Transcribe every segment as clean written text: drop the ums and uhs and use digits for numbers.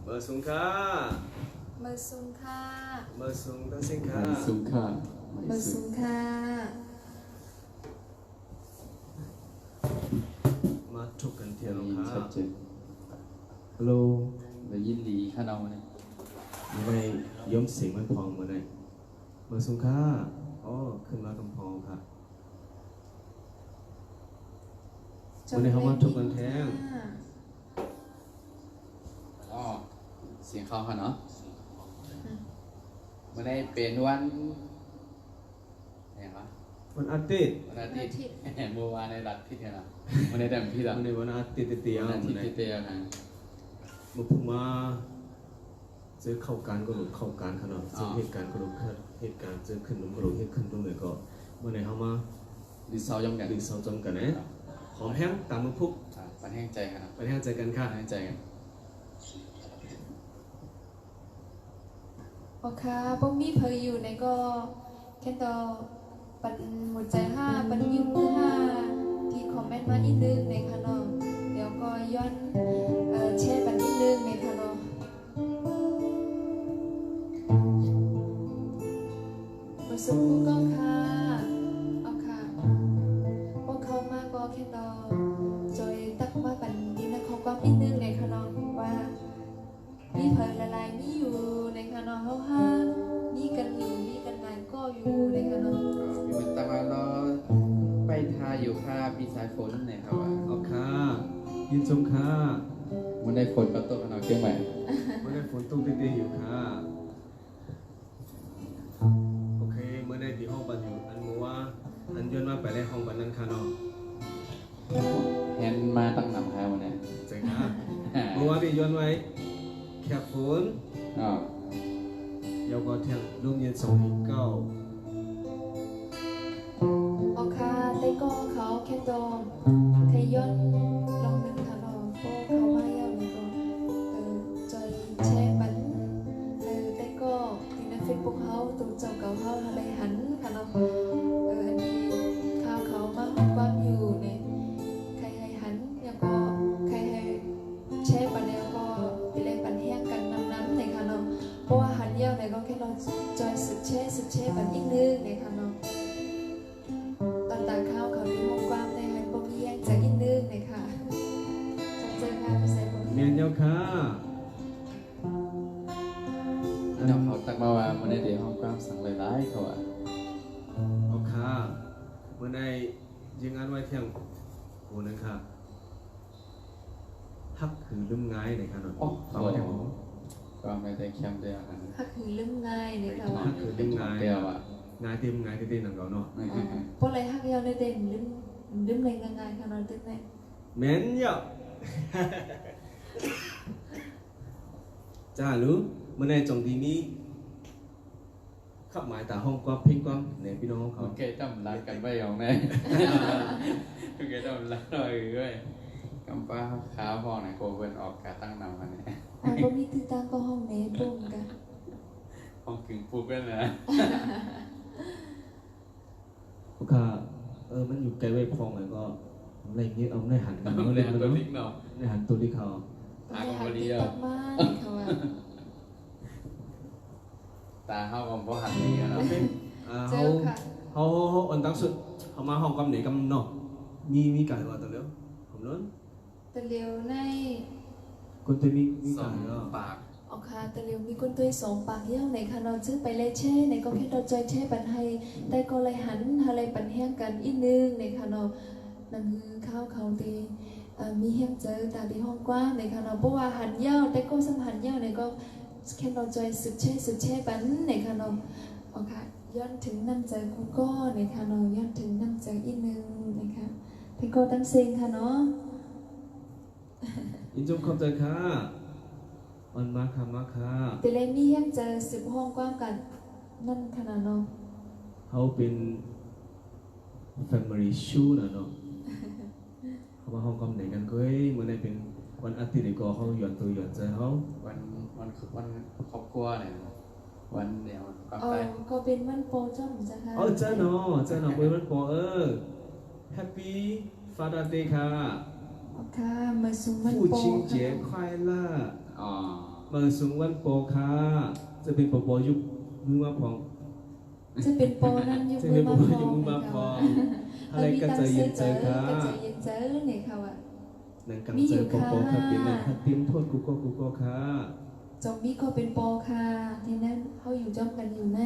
เบอร์สูงค่ะเบอร์ซุงค่ะเบอร์สูงตั้งเส้นค่ะสูงค่ะเบอร์ซุงค่ะมาถูกกันเทียนค่ะชัดเจนฮัลโหลได้ยินดีข้าเอาเนี่ยยังไงย้อมเสียงมันพองมาไหนเบอร์สูงค่ะอ๋อขึ้นมากำพองค่ะวันนี้เขามาถูกกันแทงอ๋อเสียงเขาค่ะเนาะมันได้เป็นวันไหนวะวันอาทิตย์วันอาทิตย์เมื่อวานในรัฐที่เนี่ยนะมันได้แต่ที่ละวันนี้วันอาทิตย์เตี้ยวันอาทิตย์เตี้ยนะมาพุ่งมาเจอเข้าการก็หลุดเข้าการขนาดเจอเหตุการณ์ก็หลุดเหตุการณ์เจอขึ้นลงก็หลุดเหตุขึ้นตรงไหนก็เมื่อไหร่เขามาดิเซาจำกันดิเซาจำกันนะหอมแห้งตามมือพุกปันแห้งใจกันปันแห้งใจกันค่ะปันแห้งใจกันโอเคพวกมีเพยอยู่ในก็แค่ต่อปันหัวใจ5ปันยิ้มมือ5ที่คอมเมนต์มาอีกนึงในค่ะเนาะเดี๋ยวก็ย้อนแชร์ปันอีกนึงในค่ะเนาะมาสุกูก็ค่ะเอาค่ะพวกเขามาก็แค่ต่อจอยตักมาปันนี้นะเขาก็อีกนึงในค่ะเนาะว่ามีเพยละลายมีอยู่ในค่ะเนาะเฮาฮามีกันอยู่มีกันนานก็อยู่ในค่ะเนาะมีมันตะวันรอไปทาอยู่ค่ะมีสายฝนเนี่ยครับเอาค่ะยินชมค่ะมันได้ฝนกับตัวขนาดเชียงใหม่เมื่อได้ฝนตกเตี้ยๆอยู่ค่ะโอเคเมื่อได้ที่ห้องบันอยู่อันมัวอันย้อนมาไปได้ห้องบันนั้นค่ะเนาะเห็นมาตั้งนำค่ะวันนี้เจ๋งค่ะเมื่อวานที่ย้อนไว้แคบฝนยาวก็เที่ยงร่มเย็น2-9โอเคแต่ก็เขาแค่ตรงเทยอนลองนึงค่ะเนาะก็เขามาเยาเลยก็จอยแชร์ปันแต่ก็ที่ในเฟซบุ๊กเขาตัวเจ้าเก่าเขาอะไรหันค่ะเนาะอันนี้เขามาความอยู่เนี่ยใครให้หันแล้วก็ใครให้แชร์ปันแล้วก็ไปเล่นปันแห้งกันน้ำเนี่ยค่ะเนาะเพราะว่าหันเยาเนี่ยก็แค่เราจอยสุดแช่ปันอีกนึงเนี่ยค่ะเนาะตอนตาข้าวเขาที่ห้องกว้างในหันบ่มีแยงจากอีกนึงเนี่ยค่ะจำเจอค่ะภาษาบนเมียนเจ้าค่ะน้องเขาตักมาว่ามันได้เดี๋ยวห้องกว้างสั่งหลายๆเขาอ่ะเอาค่ะเมื่อได้ยิงอันไว้เที่ยงโหนึงค่ะฮักคือลืมง่ายเลยค่ะเนาะฟังมาแถวก็ไม่ได้เข้มเดียวกันฮักคือลืมง่ายเนี่ยค่ะว่าฮักคือลืมง่ายเดียวอ่ะง่ายเต็มง่ายเต็มหนังเราเนาะเพราะอะไรฮักเยาในเด่นลืมเลยง่ายๆค่ะนอนตึกไหนเหม็นเยอะจ้ารู้เมื่อในจงดีนี้ขับหมายตาห้องกว้างเพ่งกว้างในพี่น้องเขาโอเคจำรักกันไปอย่างแน่โอเคจำรักหน่อยด้วยกำป้าขาวพอไหนโคเวิร์นออกการตั้งนำกันเนี่ยก็มีที่ตั้งก็ห้องเนตุ้มกันห้องกึ่งฟูกันนะโอเคมันอยู่ไกลไว้พองเลยก็อะไรเงี้ยเอาในหันกันในหันตัวติ๊กเนาะในหันตัวที่เขาตาของคนนี้ตาเข้ากับพวกหันนี้นะเขาอันตั้งสุดเขามาห้องกำไหนกำเนาะมีไก่ว่าตัวเลี้ยวผมนั้นตัวเลี้ยวในคนตัวมีไก่ก็ปากอ๋อค่ะตัวเลี้ยวมีคนตัว2 ปากเยี่ยวในค่ะเราซื้อไปเลยแช่ในก็แค่เราจอยแช่ปันให้แต่ก็เลยหันอะไรปันแห้งกันอีกนึงในค่ะเรานั่นคือข้าวเขาตีมีแห้งเจอตาที่ห้องกว้างในค่ะเราเพราะว่าหันเยี่ยวแต่ก็สัมผัสเยี่ยวในก็แค่เราจอยสุดแช่ปันในค่ะเราอ๋อค่ะย้อนถึงน้ำใจกูก็ในค่ะเราย้อนถึงน้ำใจอีกนึงนะคะพี่ก็ตั้งเซ็งค่ะเนาะยินจมขอบใจค่ะมันมาค่ะแต่เลยมีแห้งเจอ10 ห้องกว้างกันนั่นขนาดเนาะเขาเป็น family show นะเนาะเขามาห้องกำไหนกันก็เมื่อไหร่เป็นวันอาทิตย์ก็เขาหย่อนตัวหย่อนใจเขาวันครอบครัวเนี่ยวันเดียวก็เป็นวันโปรจ้ะเหมือนจะค่ะเจ้าเนาะเป็นวันโปรHappy Father Day ค่ะค่ะมาส่งวันโปร父亲节快乐บางสุงวันโปคาจะเป็นปอยุบมือมาพอง จะเป็นโปนั่นยุบ จะ มื เป็ อน มา ปอ พ ยุบ อ มือมาพองอะไรก็จะเย็นใจค่ะ ก็จะเย็นใจเนี่ยค่ะว่า นั่นกันเจอปอค่ะเป็นนั่นถ้าเตรียมโทษกูก็ค่ะ จอมมีก็เป็นโปค่ะที่นั้นเขาอยู่จ้องกันอยู่ใน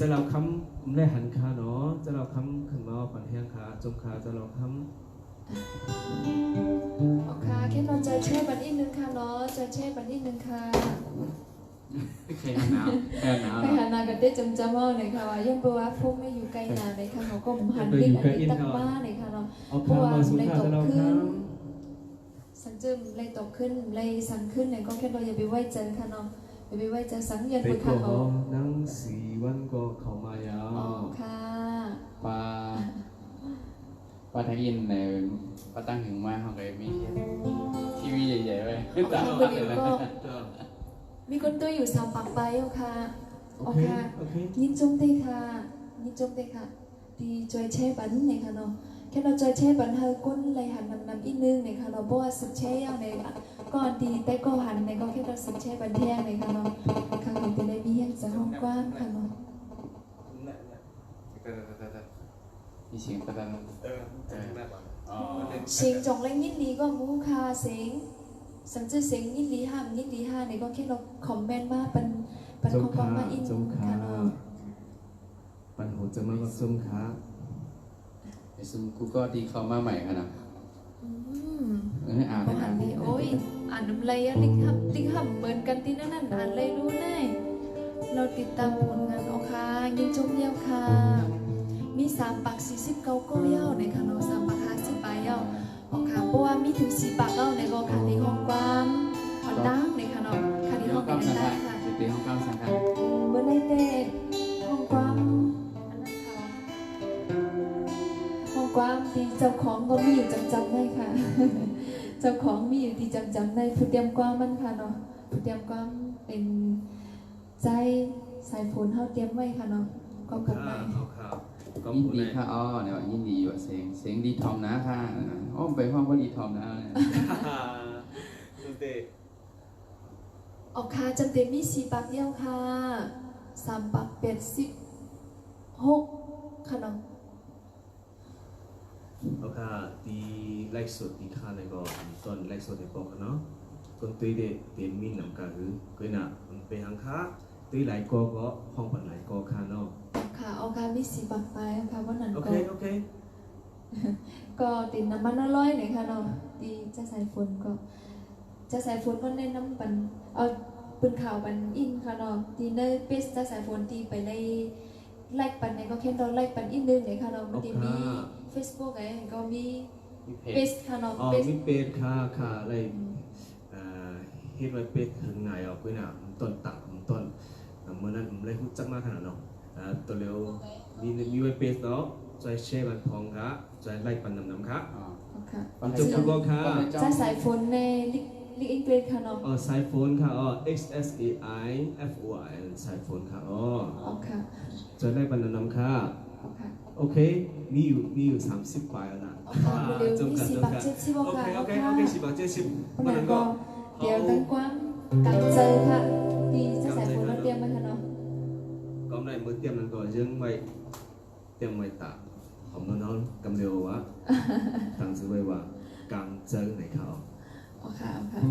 จะเราคำได้หันคาเนาะจะเราคำขึ้นมาปันแห้งคาจมคาจะเราค โอเคแค่เราจะแช่บันอีกนึงค่ะเนาะจะแช่บันอีกนึงค่ะ ใครหนาวใครหนาว ไปหานากันได้จำเอาหน่อยค่ะว่ายังเพราะว่าพวกไม่อยู่ไกลนาเลยค่ะเขาก็หันดิ้นอันนี้ตั้งบ้านเลยค่ะเนาะ ำเอาคำมาสุขาจะเราค สังเจิมเลยตกขึ้นเลยสั่งขึ้นเนี่ยก็แค่เราอย่าไปไหว้เจอค่ะเนาะอย่าไปไหว้เจอสังเย็น ำไป บน ข ขา อ เขา นั่ง4 วันก็เข้ามายา อ๋อ ว ค่ะ ปลาทางอินในปลาตั้งถึงมาเขาเลยมีทีวีใหญ่ๆไว้ตาม คน บ้าน เดี เลย ยว นะ ก็มีคนตัวอยู่3 ปากไปเอาค่ะ โอ เอา เค ค่ะ โอเค ยินจงได้ค่ะยินจงได้ค่ะดีจอยแช่บันเนี่ยค่ะเนาะแค่เราจอยแช่บันเฮาก้นเลยหันนำอีกนึงเนี่ยค่ะเราบอกว่าสุดแช่เอาในก่อนดีแต่ก็หันในก็แค่เราสุดแช่บันเที่ยงเนี่ยค่ะเนาะข้างหลังจะได้มีแห้งจะห้องกว้างค่ะเนาะ มีเสียงกระดังอ๋อ เสียงจงเล่นยินดีก็มูค่ะเสียงสังเจเสียงยินดีห้ามยินดีห้าเนี่ยก็แค่เราคอมเมนต์มาเป็น จ ข้ ม อความ ขา มาอิน จมขา ค่ะเนาะ ปันหัวจะมาก็จมขา ไอ้ซุมกูก็ดีเข้ามาใหม่กันนะ อืม อ่าน ไปอ่านเลยโอ้ยอ่านน้ำไรอะลิงหับเหมือนกันที่นั่นอ่านเลยรู้แน่เราติดตามผลงานเอาค่ะยิงจมเยี่ยวค่ะมี3 ปาก40 เก้าก็เย้าในค่ะเนาะ3 ปาก50 ปลายเย้าเอาค่ะเพราะว่ามีถึง4 ปากเก้าในก็ค่ะที่ห้องความหอนดังในค่ะเนาะค่ะที่ห้อง กำสัง ดั ฆะ งค่ะ เป็นห้องกำสังฆะ เมื่อไรเต้ห้องความอันนั้นค่ะห้องความที่เจ้าของก็มีอยู่จำได้ค่ะ เจ้าของมีอยู่ที่จำได้ผู้เตรียมความมันค่ะเนาะผู้เตรียมความเป็นใจสายฝนเฮาเตรียมไว้ค่ะเนาะก็กลับมา เอาขาก็ ยิน ผู้ ดี ใด ค่ะอ้อเนี่ยว่ายินดีอยู่เสียงดีทอมนะค่ะอ้อมไปห้องว่าดีทอมนะ สุดเตะ ออกค่ะจำเต็มมี4 ปากเดียวค่ะ3 ปาก86ค่ะเนาะ เอาค่ะตีไลฟ์สดตีค่าในก็ตอนไลฟ์สดในบอกเนาะคนตีเด็ดเต็มมีหนังกะหรือก็น่ะมันไปหางค้าตีหลายก็ห้องปันหลายก็ค่ะเนาะ ค่ะเอาค่ะมี4 ปากไปค่ะวันนั้น โอ ก็ เคโอเค ก็ติดน้ำมันอร่อยเลยค่ะเนาะดีจะใส่ฝนก็จะใส่ฝนก็ในน้ำปันเอาปืนข่าวปันอินค่ะเนาะดีเนอร์เปสจะใส่ฝนดีไปเลยไลค์ปันเนี่ยก็แค่เราไลค์ปันอินนึงเลยค่ะเนาะมันจะมี Facebook ไงก็มี มีเพ เป จ สค่ะเนาะ อ๋อ เปส มีเป็ดค่ะอะไรเฮ็ดไว้เป็ดถึงไหนออกไปน่ะต้นตักต้นเมื่อนั้นผมเลยรู้จักมากขนาดเนาะตัวเร็วมีไว้เป็ดเนาะจอยแชร์บันพองค่ะจอยไล่ปันน้ำค่ะ อ๋อ ค่ะ จบก็ค่ะ จะใส่ฝนในลิกอังกฤษค่ะเนาะ สายโฟนค่ะXSAIFOI สายโฟนค่ะอ๋อค่ะ จอยไล่ปันน้ำค่ะ อ๋อค่ะ โอเคมีอยู่30 กว่าแล้วนะ อ๋อค่ะเร็วๆมี4 ปาก70 โอ ค่ะ เค อ๋อ โอเค ค่ะ โอเค10 บาท 70 วัน วัน นั้ นั้น น ก็ ก็ เดี๋ยวตั้งกว้างกันเจอค่ะดีจะใส่ฝนแล้วเตรียมไว้ค่ะเนาะ ก็ในมื้อเตรียมนั้นก็ยังไว้เตรียมไว้ตากผมน้องๆกำเดียวว่าตั้งชื่อไว้ว่ากางเจอในเขา อ๋อค่ะอ๋อค่ะ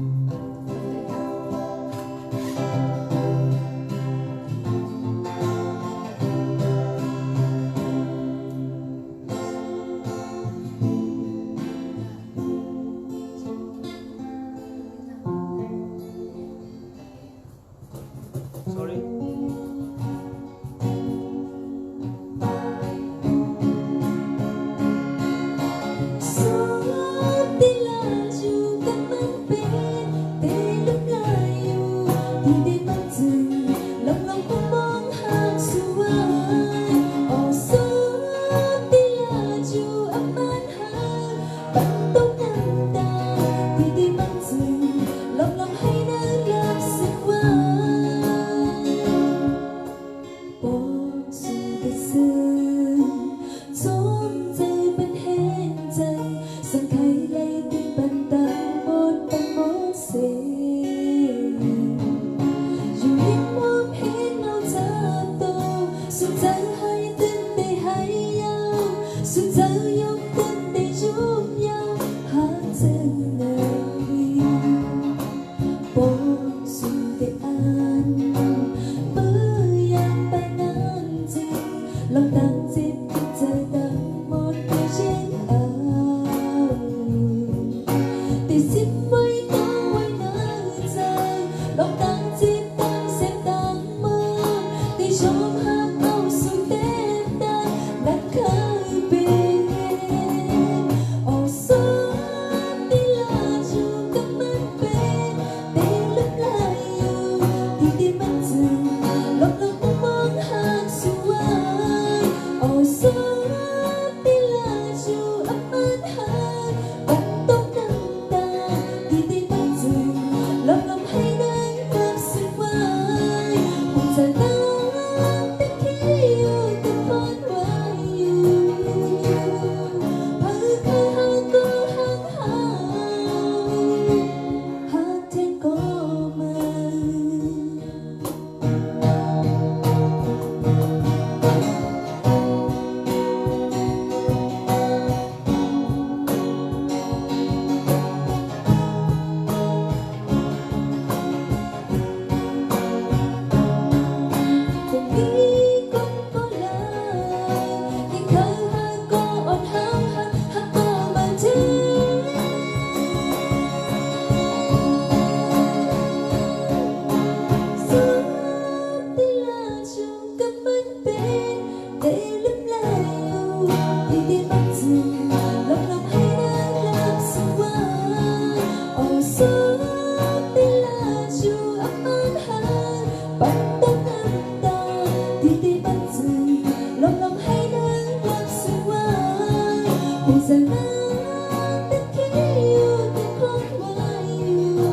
Bây giờ nắng đất kia yêu tình không vai yêu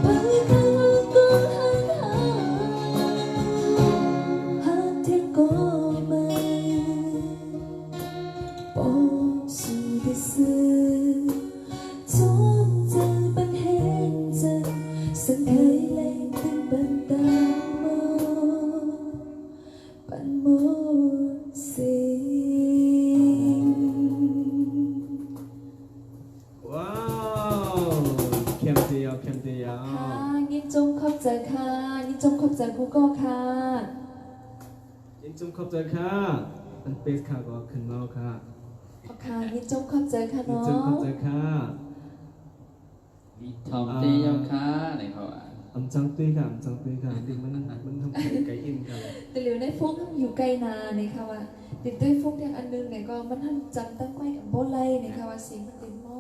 Bởi thân có hát thiên có mây Bỏ dù để xưa Trong giờ bạn hẹn giờ Sân khởi lên tình bạn ta bạn một sinh Wow เข้มเดียวเข้มเดียว ค่ะยินจงขอบใจค่ะยินจงขอบใจครูก็ค่ะ ยินจงขอบใจค่ะอันเปสค่ะก็ขึ้นมาค่ะ ค่ะยินจงขอบใจค่ะ ยิน เนาะ จงขอบใจค่ะ มีทอมตี้ยำค้าในเขาอ่ะ อำจังตุ้ยค่ะอำจังตุ้ยค่ะดิมันทำไก่อินค่ะ แต่เหลียวในฟุกอยู่ไกลนาเนี่ยค่ะว่าติดด้วยฟุกอย่างอันนึงเนี่ยก็มันทำจำตั้งไว้กับโบไลเนี่ยค่ะว่าเสียงมันเป็นหม้อ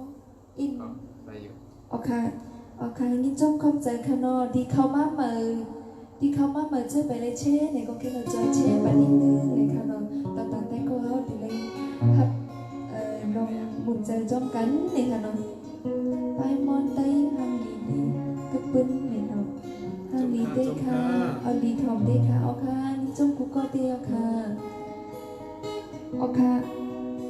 อิน ไปอยู่ โอเคโอเคยินจงขอบใจค่ะเนาะดีเข้ามาเมื่อเจอไปเลยเช่เนี่ยก็แค่เราเจอเช่ไปนิดนึงเลยค่ะเนาะตอนแต่ก็เขาดีเลยครับลองหมุนใจจ้องกันเนี่ยค่ะเนาะไปมอนไต้ทางดีดีกระปุ้นเนี่ยเนาะทางนี้ได้ค่ะเอาดีทอมได้ค่ะเอาค่ะนี่จงกูก็เดียวค่ะเอาค่ะ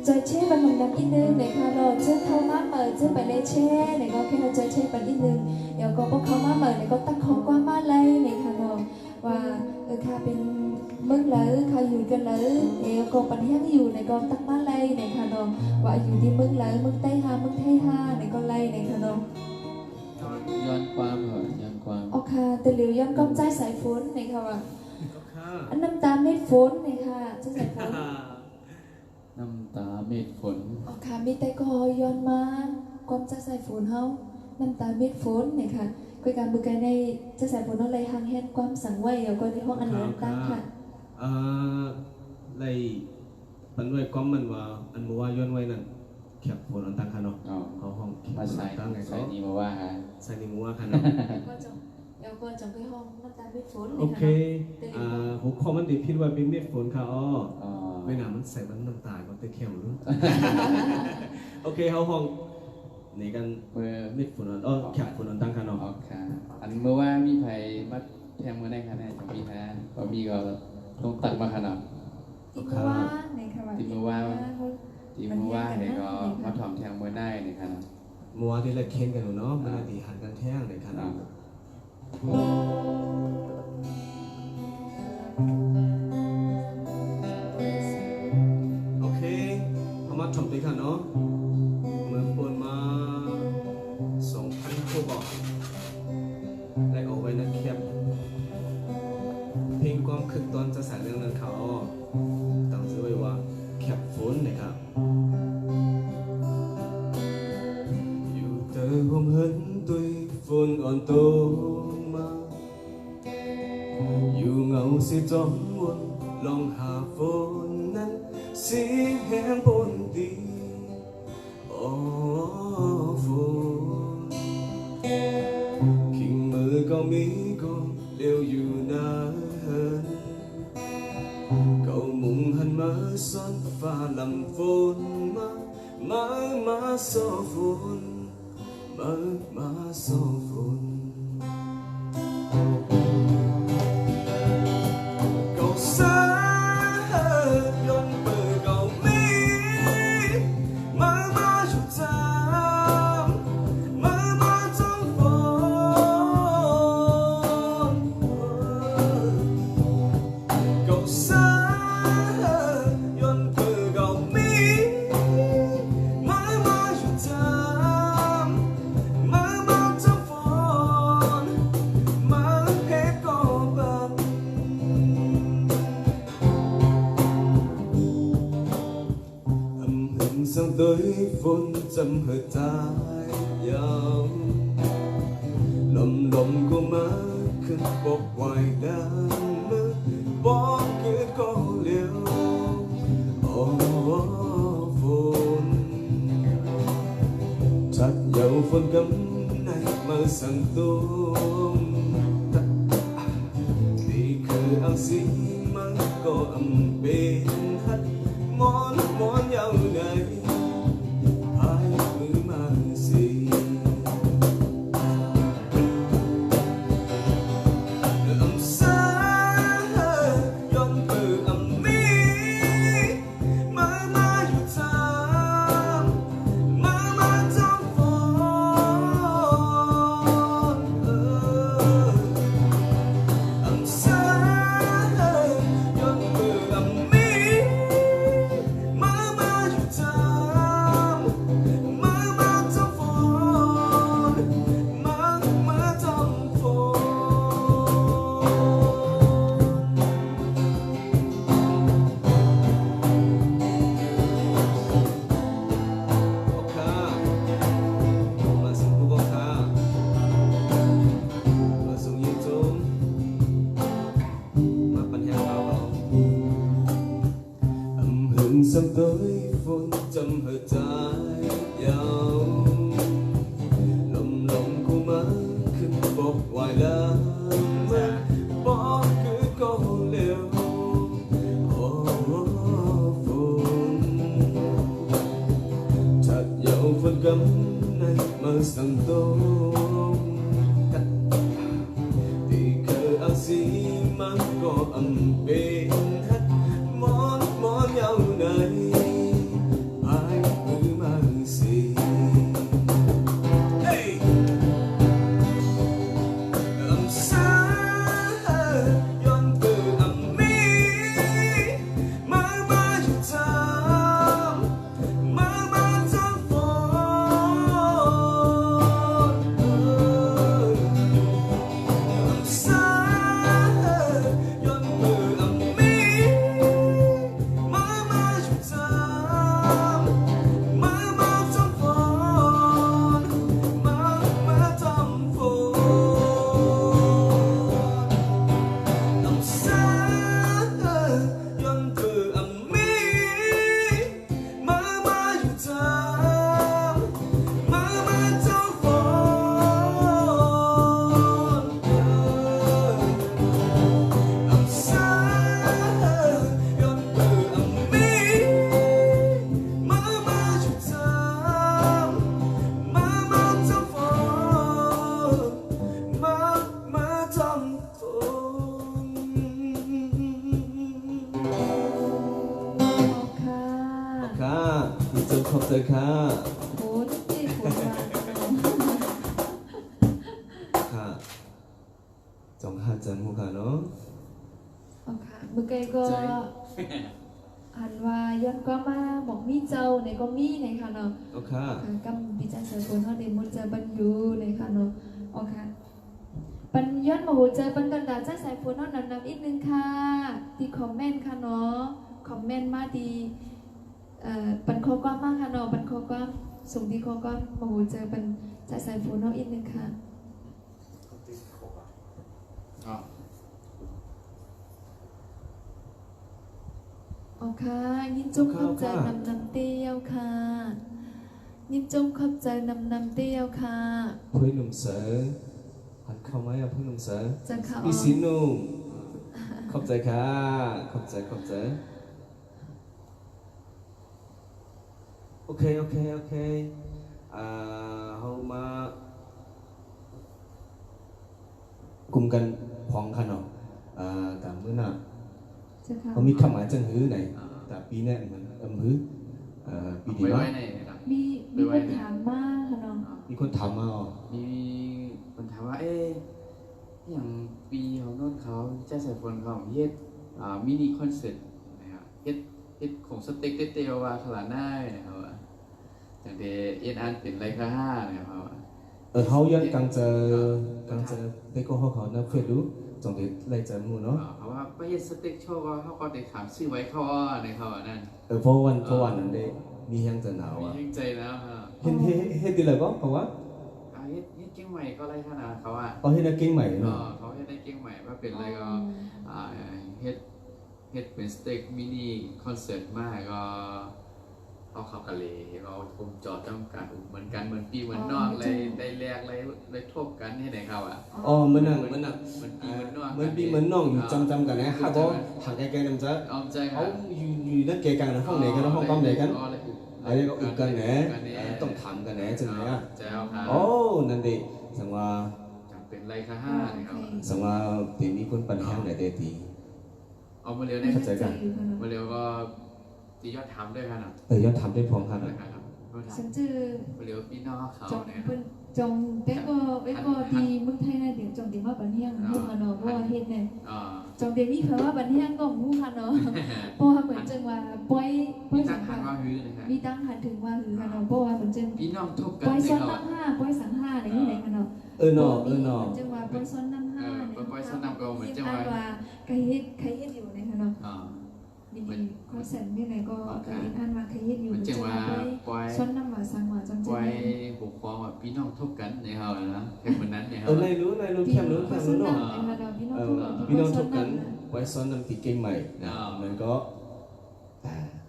ใจเช่บันลงดำอีกนึงเนี่ยค่ะเนาะเจอเข้ามาเมื่อเจอไปเลยเช่เนี่ยก็แค่เราเจอเช่ไปนิดนึงเดี๋ยวก็พวกเขามาเมื่อเนี่ยก็ตั้งคอกว่ามาเลยเนี่ยค่ะเนาะว่าค่ะเป็นมึงเลยค่ะอยู่กันเลยเดี๋ยวก็ปัญหาอยู่เนี่ยก็ตั้งมาเลยเนี่ยค่ะเนาะว่าอยู่ที่มึงเลยมึงไต้ห้ามึงไทยห้าเนี่ยก็เลยเนี่ยค่ะเนาะ ย้อนความเหรอย้อนความ โอเคแต่เหลียวย้อนก้มใจสายฝนเนี่ยค่ะว่า ก็ค่ะ อันน้ำตาเม็ดฝนเนี่ยค่ะจะสายฝน น้ำตาเม็ดฝน โอเคมีแต่ก็ย้อนมาก้มใจสายฝนเฮาน้ำตาเม็ดฝนเนี่ยค่ะคุยกันมือกันในจะสายฝนอะไรห่างแหนความสั่งไว้เดี๋ยวก็ในห้องอันนั้นตั้งค่ะ ในปันด้วยก้อมมันว่าอันมัวย้อนไว้นั่นแคบผลอันตั้งค่ะเนาะ อ๋อ เขาห้องแคบ มา ผล ใส่ อันตั้งไง ใส่ เขา นี่มาว่าฮะ ใส่ในมัวค่ะเนาะ เดี๋ยวก็จงไปห้องน้ำตาเม็ดฝน โอเคหัวข้อมันติดพิดว่าเป็นเม็ดฝนค่ะอ๋อ อ๋อ เวลามันใส่มันน้ำตาก็เตะเข้มรู้โอเคเขาห้องในกัน เมื่อ เม็ดฝนอันแคบฝนอันตั้งค่ะเนาะ ออกค่ะอันเมื่อว่ามีไผมาแทงเมื่อได้ค่ะแน่จะมีฮะก็มีก็ต้องตักมาขนาด ติดว่าเนี่ยค่ะว่า ที่เมื่อว่าเนี่ยก็มาถ่อมแทงเมื่อได้เนี่ยค่ะ มัวที่ละเค้นกันเนาะมันตีหันกันแท่งเลยค่ะเนาะโอเคเอามาทำด้วยกันเนาะเมื่อปนมา2,000คู่บอกได้เอาไว้นะแคบเพลงความคึกตอนจะใส่เรื่องนั้นเขาตั้งชื่อไว้ว่าแคบฝนนะครับอยู่เตอผมเห็นตัวฝนอ่อนโตมาอยู่เงาสิจอมวนลองหาฝนนั้นสีแห้งปนดีโอ้ฝนขิงมือก็มีก็เลี้ยวอยู่นานเขามุ่งหันมาซ้อนฟ้าลำฝนมาโซฝนมาโซฝนก็สายย้อนเปิดก็มีมาอยู่จำมาจ้องฝนก็สายย้อนเปิดก็มีมาอยู่จำมาจ้องฝนมาเฮ็ดก็บันsang tới vốn dâm hơi tai nhau lầm của má khăn bọc hoài đang mơ bó kết có liều vốn chắc dẫu vốn cấm này mơ sang tôm thì cứ ăn xí má có âm bên hát món nhau chấm hơi trái nhau lồng cô má khinh bột hoài lá má bỏ cứ câu liều ô phun chặt dẫu vẫn cấm này mơ sẵn tôm thì khờ áo xí mang có âm bên hát món nhau này ai cứ mang gì hey âm xa yon từ âm mi mơ mơ chút thơm mơ mơ thơm phồn âm xa yon từ âm mi mơ mơ chút thơm mơ mơ thơm phồn mơ mơ thơm phồn âm xa yon từ âm mi mơ mơ chút thơm mơ mơ thơm phồn âm xa yon từ âm mi mơ mơ chút thơm mơ mơ thơm phồn mơ mơ thơm phồn ค่ะ ค่ะคุณเจอขอบใจค่ะ โหที่ผลมา ค่ะจงหัดจังหูค่ะเนาะ เอาค่ะเมื่อกี้ก็หันว่าย้อนก็มาบอกมีเจ้าในก็มีในค่ะเนาะ เอาค่ะ กำปีจันเสือคนเขาเดมุนเจอบันยูในค่ะเนาะโอเคปันย้อนมาหูเจอปันกันดาจ้าสายฝนเขานำอีกนึงค่ะที่คอมเมนต์ค่ะเนาะคอมเมนต์มาดีปันข้อความมากค่ะเนาะปันข้อความส่งที่ข้อความมาหูเจอปันจ้าสายฝนเขาอีกนึงค่ะ อ๋อ โอเคยินจงขอบใจนำเตี้ยวค่ะยินจงขอบใจนำเตี้ยวค่ะ เพื่อนหนุ่มเสือหันเข้าไหมอ่ะเพื่อนหนุ่มเสือ จะเข้า พี่สินหนุ่มขอบใจค่ะขอบใจขอบใจโอเคโอเคโอเคเขามากลุ่มกันพองกันเนาะแต่เมื่อน่ะ จะเข้า เขามีคำหมายจังหื้อไหนแต่ปีนี้มันหื้อปีดี ไว้ เนาะ ไว้ในนะครับ มีคนถามมากค่ะน้อง มีคนถามมาอ๋อ มีคนถามว่าเอ๊ะอย่างปีของโน้นเขาจะใส่ฝนเขาเฮ็ดมินิคอนเสิร์ตนะครับเฮ็ดของสเต็กเตลว่าขลาดหน้านะครับจากเดเอ็นอันเป็นไรค่าห้านะครับ เขาย้อนกังเจอได้ก็เขานะเพื่อดูจงเด็ดไล่ใจมูเนาะ เพราะว่าไปเฮ็ดสเต็กโชว์ว่าเขาก็ได้ถามซื้อไว้เขาว่าในเขานั่น เพราะวันนั้นได้มียังจะหนาว มี อ่ะ ยิ่งใจแล้วฮะ เฮ็ดดีเลยก็เพราะว่า เฮ็ดเก่งใหม่ก็ไรขนาดเขาอ่ะ เขาเฮ็ดได้เก่งใหม่เนาะ เขาเฮ็ดได้เก่งใหม่ว่าเป็นอะไรก็เฮ็ดเป็นสเต็กมินิคอนเสิร์ตมากก็เอาเขากะเลยเราคุมจอต้องการเหมือนกันเหมือนปีเหมือนนอกเลยได้แลกเลยทบกันให้ไหนเขาอ่ะ อ๋อมันนั่ง เหมือนปีเหมือนนอก เหมือนปีเหมือนน้องอยู่จำกันนะฮะก็หาแกนำจะ ออมใจครั เขา บ อยู่นั่นแกกันนะห้องไหนกันห้องกำไหนกัน อะไร อะไรก็อุกกันแหนต้องทำกันแหนจังไหนอ่ะ แจวครับ โอ้นั่นดิสังว่า จำเป็นไรค่ะห้าเนี่ยครับ สังว่าตีมีคนปัญหาไหนเดตี เอามาเร็วเนี่ย เข้าใจกัน มาเร็วก็ตียอดทำด้วยกันนะ ย้อนทำได้พร้อมกัน ด้วยกันครับ ฉันจือ มาเร็วพี่น้องเขา จง เนี่ย เป็นจงเด็กก็ดีมึงไทยนะเดี๋ยวจงเดี๋ยวว่าบันเฮียงพูดค่ะเนาะเพราะว่าเฮ็ดเนี่ย อ่า จงเดี๋ยวมีคำว่าบันเฮียงก็พูดค่ะเนาะเพราะว่าเหมือนจังว่าปล่อย มี สั ตั้ ง ง หา หันว่าฮื้อนะครับ มีตั้งหันถึงว่าหือค่ะเนาะเพราะว่าเหมือนจัง พี่น้องทุบกั ป น ล่อย ใน ซ้อน เขา น้ำห้าปล่อยสังห้าอะไรอย่างเงี้ยค่ะเนาะ เนาะ จังว่าปล่อยซ้อนน้ำห้าใครเฮ็ดอยู่ในค่ะเนาะ อ่า มีคอนเซ็ปต์นี่ไหนก็อันว่าใครเฮ็ดอยู่ มันจังว่าปล่อย ซ้อนน้ำว่าสังว่าจัง ป จั ล่ ง อยปกครองแบบพี่น้องทุบกันในเขานะแค่เหมือนนั้นในเขา นายรู้แค่รู้เนาะ พี่น้อง พี่น้องทุกกันไว้ซ้อนนำติเก่งใหม่นะมันก็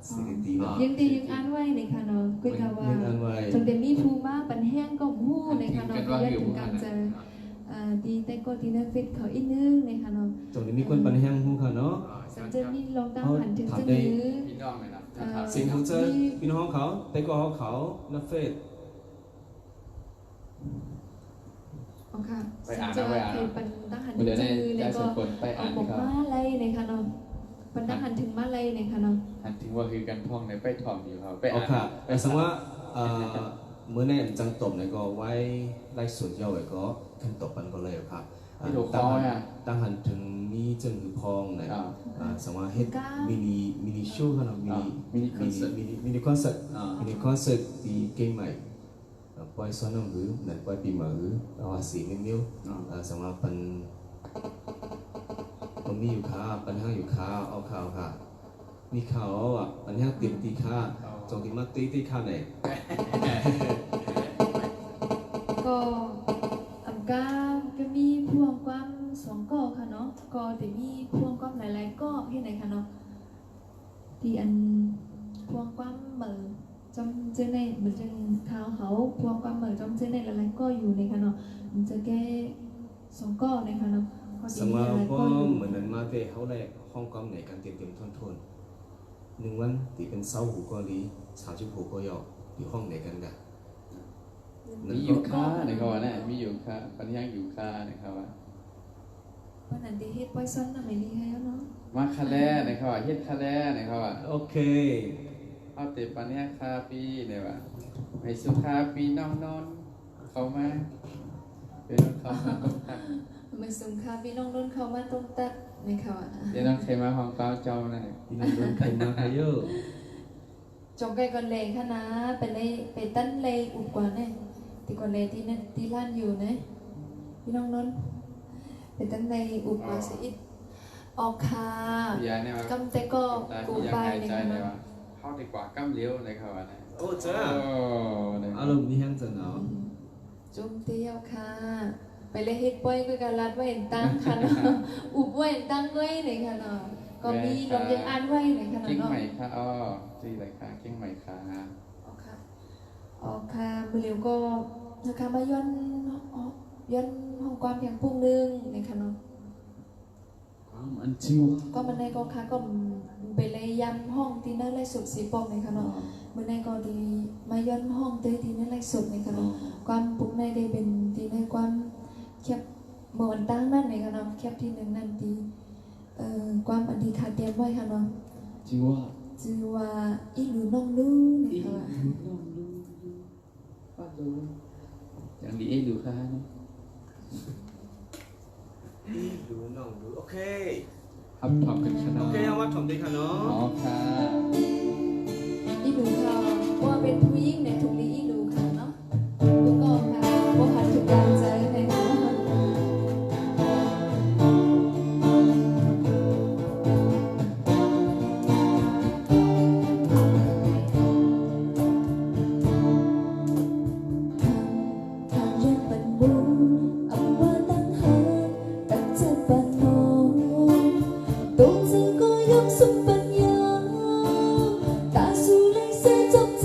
สิ่งดีเนาะ ยังดียังอ่านไว้ในค่ะเนาะก็จะว่า ยังอ่านไว้ จนเดมีภูมาปันแห้งก็หู้ในค่ะเนาะที่ยัดถึงการจะดีแต่ก็ดีนะเฟซเขาอีกนึงในค่ะเนาะ จงมีคนปันแห้งฮู้ค่ะเนาะ สันเจมีลองตั้งหันถึงจะมี พี่น้องเลยนะ สิ่งของเจอพี่น้องเขาแต่ก็เขานับเฟซ อ๋อค่ะสันเจคือปันตั้งหันถึง เดี๋ยว จะ ใน มีใน ใจ ก็ สกุลไป เอา อ่าน บอก ครับ มาอะไรในค่ะเนาะปันตั้งหันถึงมาอะไรในค่ะเนาะ หันถึงว่าคือกันท่องในไปถ่อมอยู่ครับไป โอ อ่าน เคแต่สมมติว่าเมื่อในจังตบเนี่ยก็ไว้ไล่สุดย่อไว้ก็ขึ้นตบปันก็เลยครับ ที่ถูกคออ่ะ ตั้งหันถึงมีจึงพองเนี่ยสมมติว่าเฮ็ดมินิโชว์ครับมินิคอนเสิร์ตมินิคอนเสิร์ตที่เก่งใหม่ปล่อยซ้อนน้องหรือนั่นปล่อยปีมาหรือเอาสีนิ้วสมมติเป็นผมมีอยู่ค่ะปัญหาอยู่ค่ะเอาข่าวค่ะมีข่าวอ่ะปัญหาเต็มตีค่ะจงที่มาตีค่ะไหน ก็อันก้าก็มีพวงความสองก่อค่ะเนาะก็แต่มีพวงความหลายๆก่อที่ไหนค่ะเนาะที่อันพวงความเหมือจำเจอในเหมือนจังเท้าเขาพวงความเหมือจำเจอในหลายๆก่ออยู่ในค่ะเนาะมันจะแก้สองก่อในค่ะเนาะก็ ส จะ ม มี ม ห ติ ลายๆก่อ ว่า อยู่ เหมือนนั้นมาเตะเขาได้ห้องกำไหนกันเต็มทน1 วันที่เป็นเสาหูกอลี30หูก็ยอกอยู่ห้องไหนกันกัน มีอยู่ค่านะครับว่าเนี่ยมีอยู่ค่าปัญญาอยู่ค่านะครับว่า วันนั้นที่เฮ็ดปอยซ้อนน่ะไม่ดีให้เนาะ มาคาแลนะครับว่าเฮ็ดคาแลนะครับว่า โอเค เอาเตปัญญาคาปีเนี่ยว่าให้สุขาปีน้องนอนเขามาเป็นเขามาตรงตัก มันสงครามพี่น้องรุ่นเขามาตรงตัดในค่ะว่า เดี๋ยวน้องเคยมาห้องเก้าเจ้านะ ที่นั่นโดนใครมาใครเยอะ จงไกลก่อนเลยค่ะนะไปเลยไปตั้นเลยอุดกว่าเนี่ยที่ก่อนเลยที่นั่นที่ร้านอยู่นะพี่น้องนนท์ไปตั้นเลยอุดกว่าสิอิดออกค่ะ พี่ยายเนี่ยว่าก ำแต่ก็กู พี่ยา ไป หาย เลย ใจ ค่ะ เลยว่าเข้าดีกว่ากำเลี้ยวเลยครับว่าเนี่ย โอ้จ้า โอ้เนี่ย อารมณ์ดีแห้งจังเนาะ จุ่มเตี้ยวค่ะ ไปเลยเฮ็ดป้อยก็การรัดไว้เห็นตั้งค่ะเนาะอุบไว้เห็นตั้งไว้เลยค่ะเนาะก็มีลองยังอ่านไว้เลยค่ะ เก่ง เนาะ ใหม่ค่ะอ้อจีไรค่ะเก่งใหม่ค่ะ ออกค่ะออกค่ะมือเหลียวก็นะคะมาย้อนห้องความเพียงปุ่งนึงเลยค่ะเนาะ อันชิว ก็มันในก็ค่ะก็ไปเลยย้ำห้องที่นั่นเลยสุดสีปองเลยค่ะเนาะมันในก็ดีมาย้อนห้องเตยที่นั่นเลยสุดเลยค่ะเนาะความปุ่งในได้เป็นที่ในความแคบเหมือนตั้งนั่นเลยค่ะเนาะแคบที่หนึ่งนั่นดีความอันที่ขาดเตรียมไว้ค่ะเนาะ จิวว่า จือว่าอีหรือน้องรู้นะ อี คะ น้องดูป้าดูอย่างดีเอดูค่ะนะ ดูน้องดูโอเค ครับถอมกันขนา โอ ด เคเอาว่าถ่อมดีค่ะเนา อ๋อะ ค่ะ อีหนูค่ะว่าเป็นผู้หญิงในทุกลีอีหนูค่ะเนาะแล้วก็ค่ะว่าหันทุกการใจในเนาะ 独自过用心奔游，大树里写着。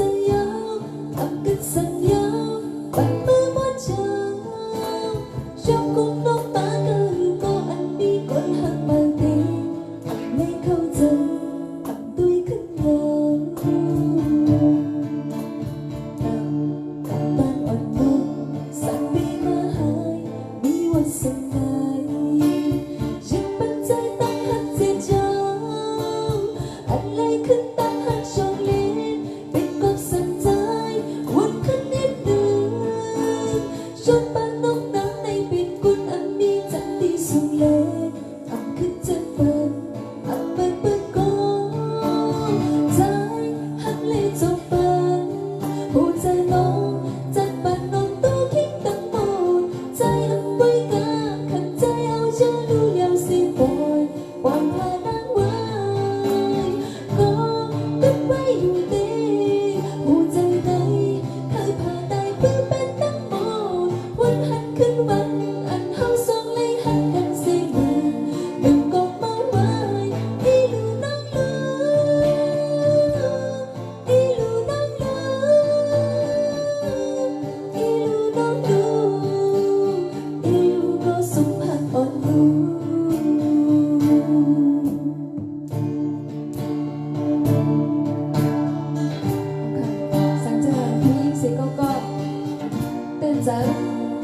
chớ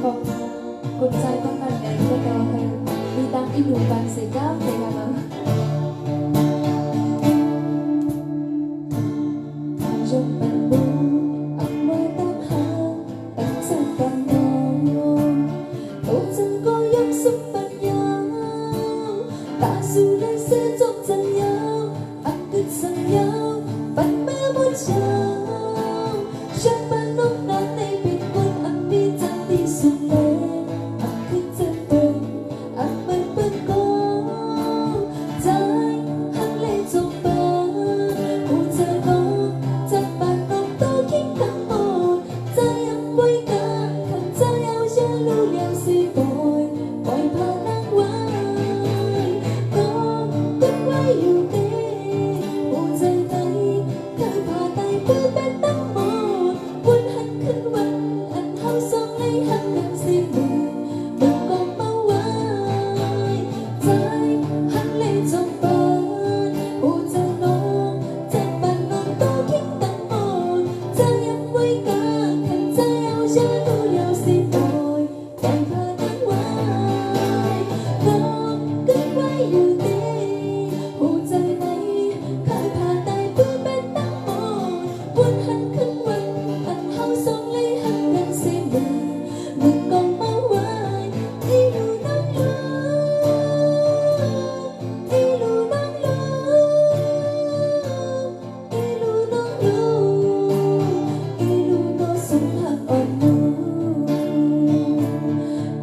còn con trai con bạn này có đồ hay đi tăng ít đủ bạn sẽ gấp thì là nó trong bạn buồn anh mới tóc hàng anh sẽ còn ngon tôi chẳng có giấc giúp bạn nhau ta dù lên sẽ trong chân nhau anh cứ sang nhau bạn mơ muốn chờ chẳng bạn lúc nào tay bên quân anh đi chẳng đi xuống lên anh cứ chân bên anh bên bên con trái hắn lên trong bờ u chờ con chẳng bạn không tôi khiến thằng một trái em vui cả khăn trái áo cho lưu liao suy bồi bồi phá nắng quay con cứ quay yêu đi u trời tay khơi phá tay cứ bên tóc một quân hắn khinh quanh anh hao xong lấy hắn gần xin đừng còn bao quay trái hắn lên trong bờ u trời nó chẳng bạn non tôi khiến thằng một trái em vui cả khăn trái áo cho lưu liao xin bồi bồi phá nắng quay con cứ quay yêu đi u trời tay khơi phá tay cứ bên tóc một quân hắn khinh quanh anh hao xong lấy hắn gần xin đừng còn bao quay đi lù nắng đi lù nắng đi lù nắng đi lù nó sống hạt ồn nu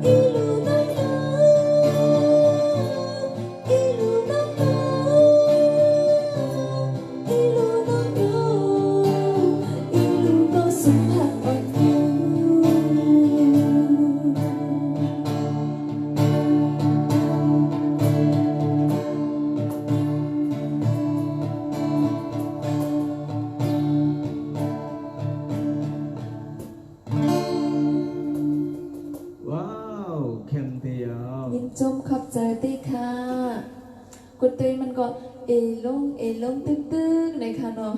đi lù nắng đi lù nắng đi lù nắng đi lù nó sống hạt ồn nu Wow เข้มเดียว ยินจมขอบใจตีค่ะกดตีมันก็เอลงตึ้งๆเลยค่ะเนาะ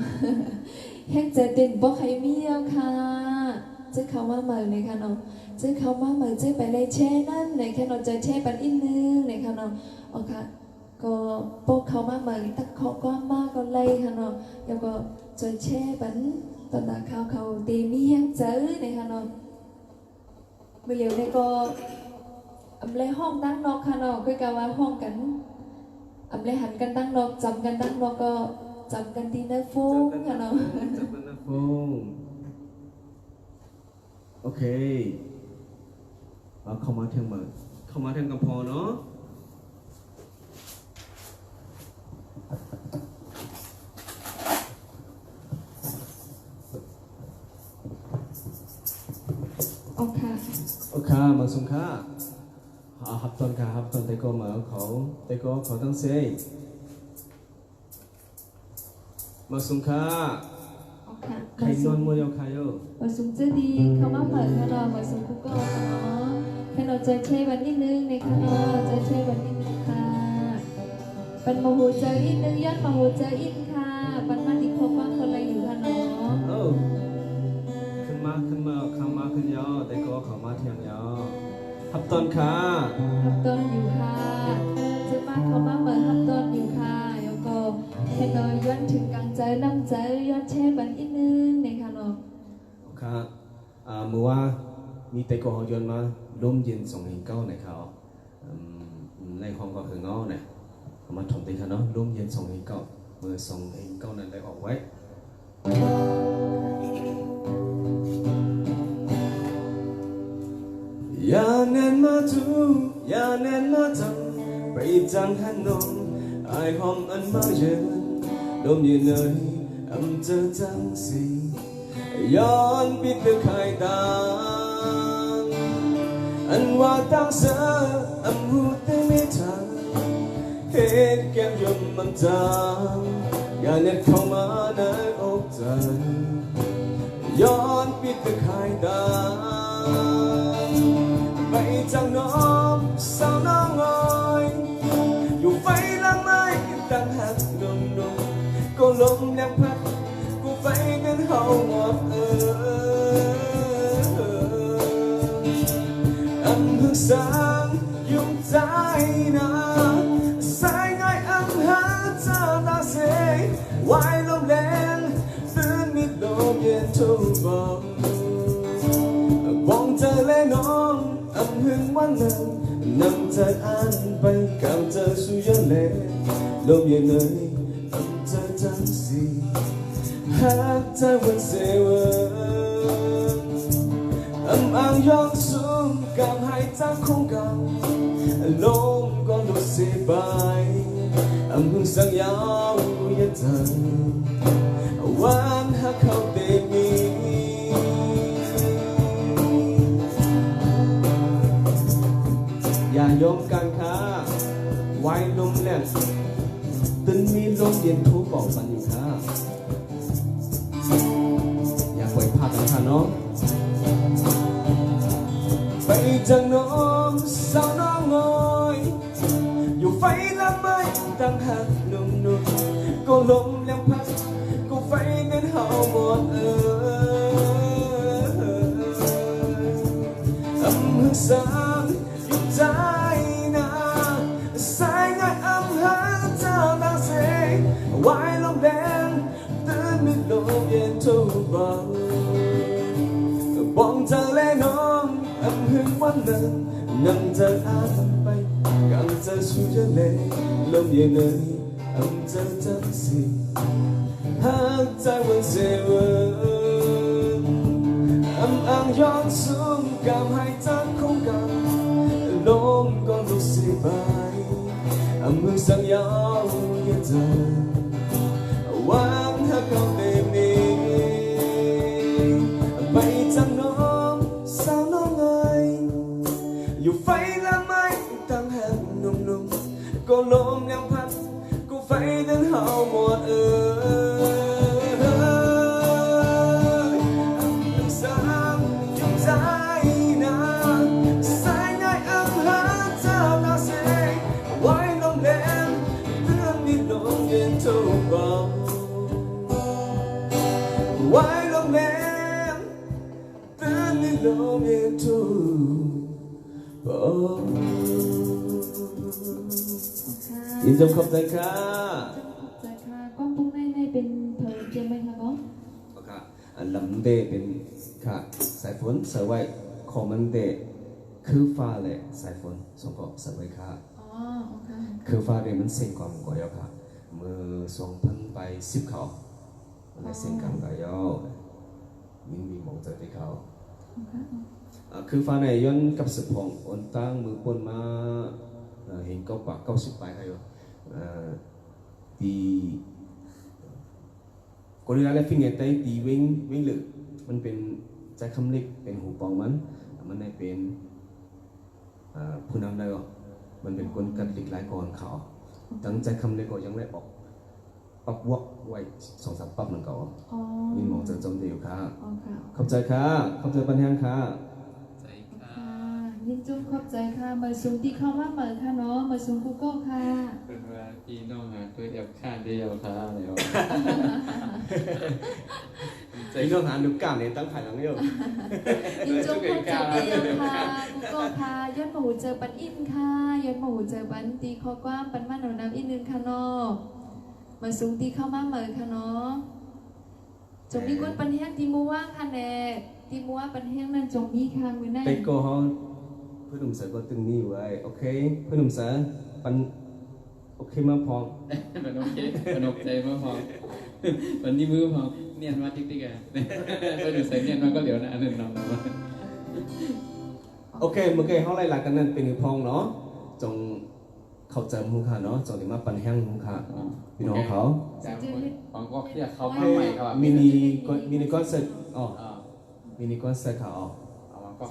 แห้งใจเด่นบอกให้เมียวค่ะเจ้าเขามาเหมือนเลยค่ะเนาะเจ้าเขามาเหมือนเจ้าไปเลยแช่นั่นเลยค่ะเนาะจะแช่ปันอีกนึงเลยค่ะเนาะโอเคก็ปกเขามาเหมือนตักเขาก็มาก็เลยค่ะเนาะแล้วก็จะแช่ปันตอนนั้นเขาตีมีแห้งใจเลยค่ะเนาะเมื่อเร็วเนี่ยก็ lấyห้องตั้งนอกค่ะเนาะคือกะว่าห้องกันเลยหันกันตั้งนอกจำกันตั้งนอกก็จำกันที่เนื้อฟุ้งค่ะเนาะ จับกันนะฟงโอเคเอาเข้ามาเที่ยงมาเข้ามาเที่ยงกันพอเนาะ โอเค โอเคมาส่งค่ะฮับตอนค่ะฮับตอนแต่ก็มาเขาแต่ก็เขาตั้งเซมาส่งค่ะ โอเค ใครนอนมือเดียวใครเออ มาสุ่มเจอดีเขามาเปิดค่ะเนาะมาสุ่มคุกก็ค่ะเนาะแค่เราจะเช่วันนิดนึงในค่ะเนาะจะเช่วันนิดนึงค่ะเป็นมาหูเจออีกนึงยอดมาหูเจออีกค่ะปันมาที่ครบว่าคนอะไรอยู่ค่ะเนาะ เออขึ้นมาขึ้นยอแต่ก็เขามาเที่ยงยอฮับตอนค่ะ ฮับตอนอยู่ค่ะจะมาเขามาเปิดฮับตอนอยู่ค่ะแล้วก็แค่เราย้อนถึงกลางใจน้ำใจย้อนแช่บันอีกนึงในค่ะเนาะ โอเคเมื่อว่ามีแต่ก็เขาย้อนมาร่มเย็นส่งหิงเก้าในเขาในห้องก็คืองอเนี่ยเขามาถมตีเขาเนาะร่มเย็นส่งหิงเก้าเมื่อส่งหิงเก้านั้นได้ออกไว้ อย่าเน้นมาดูอย่าเน้นมาทำไปจังหันนมไอหอมอันมาเย็นลมยืนเลยอำเจอจังสิย้อนปิดตะไคร่ตาอันว่าตั้งเสืออำหูได้ไม่ทันเหตุแก้มยมมันจางอย่าเน็ตเข้ามาในอกใจย้อนปิดตะไคร่ตาไปจังน้องสาวน้องอ้อยอยู่ไฟลังไม้ตั้งหักดงก็ลมแรงพัดกูไฟกันเฮาหมด บอกเจอและน้องอันหึงวันนั้นนำใจอ่านไปกับเจอสุยเลลมเย็นเลยอันเจอจังสีหากใจวันเสวอ่างยองสูงกับหายใจของกันลมก็ลุกเสียไปหึงสังยาวยันเธอวันหากเขาเตมีอย่ายอมกันค่ะไว้ลมแรงตึนมีลมเย็นทุกบอกสันอยู่ค่ะอย่าปล่อยพลาดกันค่ะน้องไปจากน้องสาวน้องน้อยอยู่ไฟละไม่ตั้งหักนุ่มๆก็ลมแรงพัดก็ไฟเป็นเฮาหมดหึงสางอยู่ใจนะสายงานหาเจ้าตาเสกไว้ลมแดงตื่นไม่ลมเย็นทุกวันบอกเธอและน้องหึงวันนั้นนั่งเธออ่านไปกับเธอชูจะเล่ลมเย็นเลยเธอจังสิหากใจวันเสวอ่างย้อนสูงกับหายใจของกันลมก็ลุกเสียไปมือสั่งยาวยันเธอหวังหากเขาเต็มนี้ไปจากน้องสาวน้องเอ๋ยอยู่ไฟละไม่ตั้งหักนุ่มๆก็ลมยังพัดก็ไฟดันเฮาหมดสามจุดใจนะสายง่ายหาเจ้าตาเสกไว้ลมแรงเตือนนิดลมเย็นทุกเบาไว้ลมแรงเตือนนิดลมเย็นทุกเบายินดีขอบใจค่ะใจค่ะก้อนปุ้งในเป็นเพลเจมไหมคะก้อนค่ะลำเดเป็นค่ะสายฝนสายไว้ของมันเดคือฟ้าเลยสายฝนส่งก็สายไว้ค่ะอ๋อโอเคคือฟ้าเรียนมันเซ็งก่อนก่อยค่ะมือ2000ไป10เขาและเซ็งกันก่อยมีมองเจอที่เขาคือฟ้าในย้อนกับสืบพองอ่อนตั้งมือปนมาเห็นก็ปาก90ไปให้ตีคนที่ได้ฟินเนตได้ตีวิ่งหรือมันเป็นใจคำเล็กเป็นหูปองมันได้เป็นผู้นำได้ก็มันเป็นคนกัดลิกหลายกรเขาตั้งใจคำเล็กก็ยังได้ออกปักวอกไว้2-3ปั๊บนั่นก็มีมองจะจมเดียวค่ะขอบใจค่ะขอบใจปัญญาค่ะยินจุ๊บขอบใจค่ะมาซุงที่เข้ามาเหมือนค่ะเนาะมาซุงกูโก้ค่ะเป็นว่าพี่น้องหาตัวเดียวข้างเดียวค่ะแล้วใจน้องหาดูกล้ามเนี่ยตั้งขายหลังเดียวยินจุ๊บขอบใจเดียวค่ะกูโก้ค่ะย้อนมาหูเจอปันอินค่ะย้อนมาหูเจอปันตีคอกว้างปันมาหนาวน้ำอีกนึงค่ะเนาะมาซุงที่เข้ามาเหมือนค่ะเนาะจงมีก้นปันแห้งตีมัวค่ะแน่ตีมัวปันแห้งนั่นจงมีค้างไว้ได้ไปก่อนเพื่อนหนุ่มเสือก็ตึงนี่ไว้โอเคเพื่อนหนุ่มเสือปันโอเคมาพร้อมมันโอเคมันโอเคมาพร้อมวันนี้มือพร้อมเนียนมาติ๊กๆอ่ะเพื่อนหนุ่มเสือเนียนมาก็เหลียวนะอันหนึ่งน้องโอเคเมื่อกี้เขาไล่หลักกันนั่นเป็นพองเนาะจงเข้าใจมุขค่ะเนาะจงได้มาปันแห้งมุขค่ะพี่น้องเขาของก็เรียกเขามาใหม่เขามินิคอนเสิร์ตอ๋อมินิคอนเสิร์ตเขา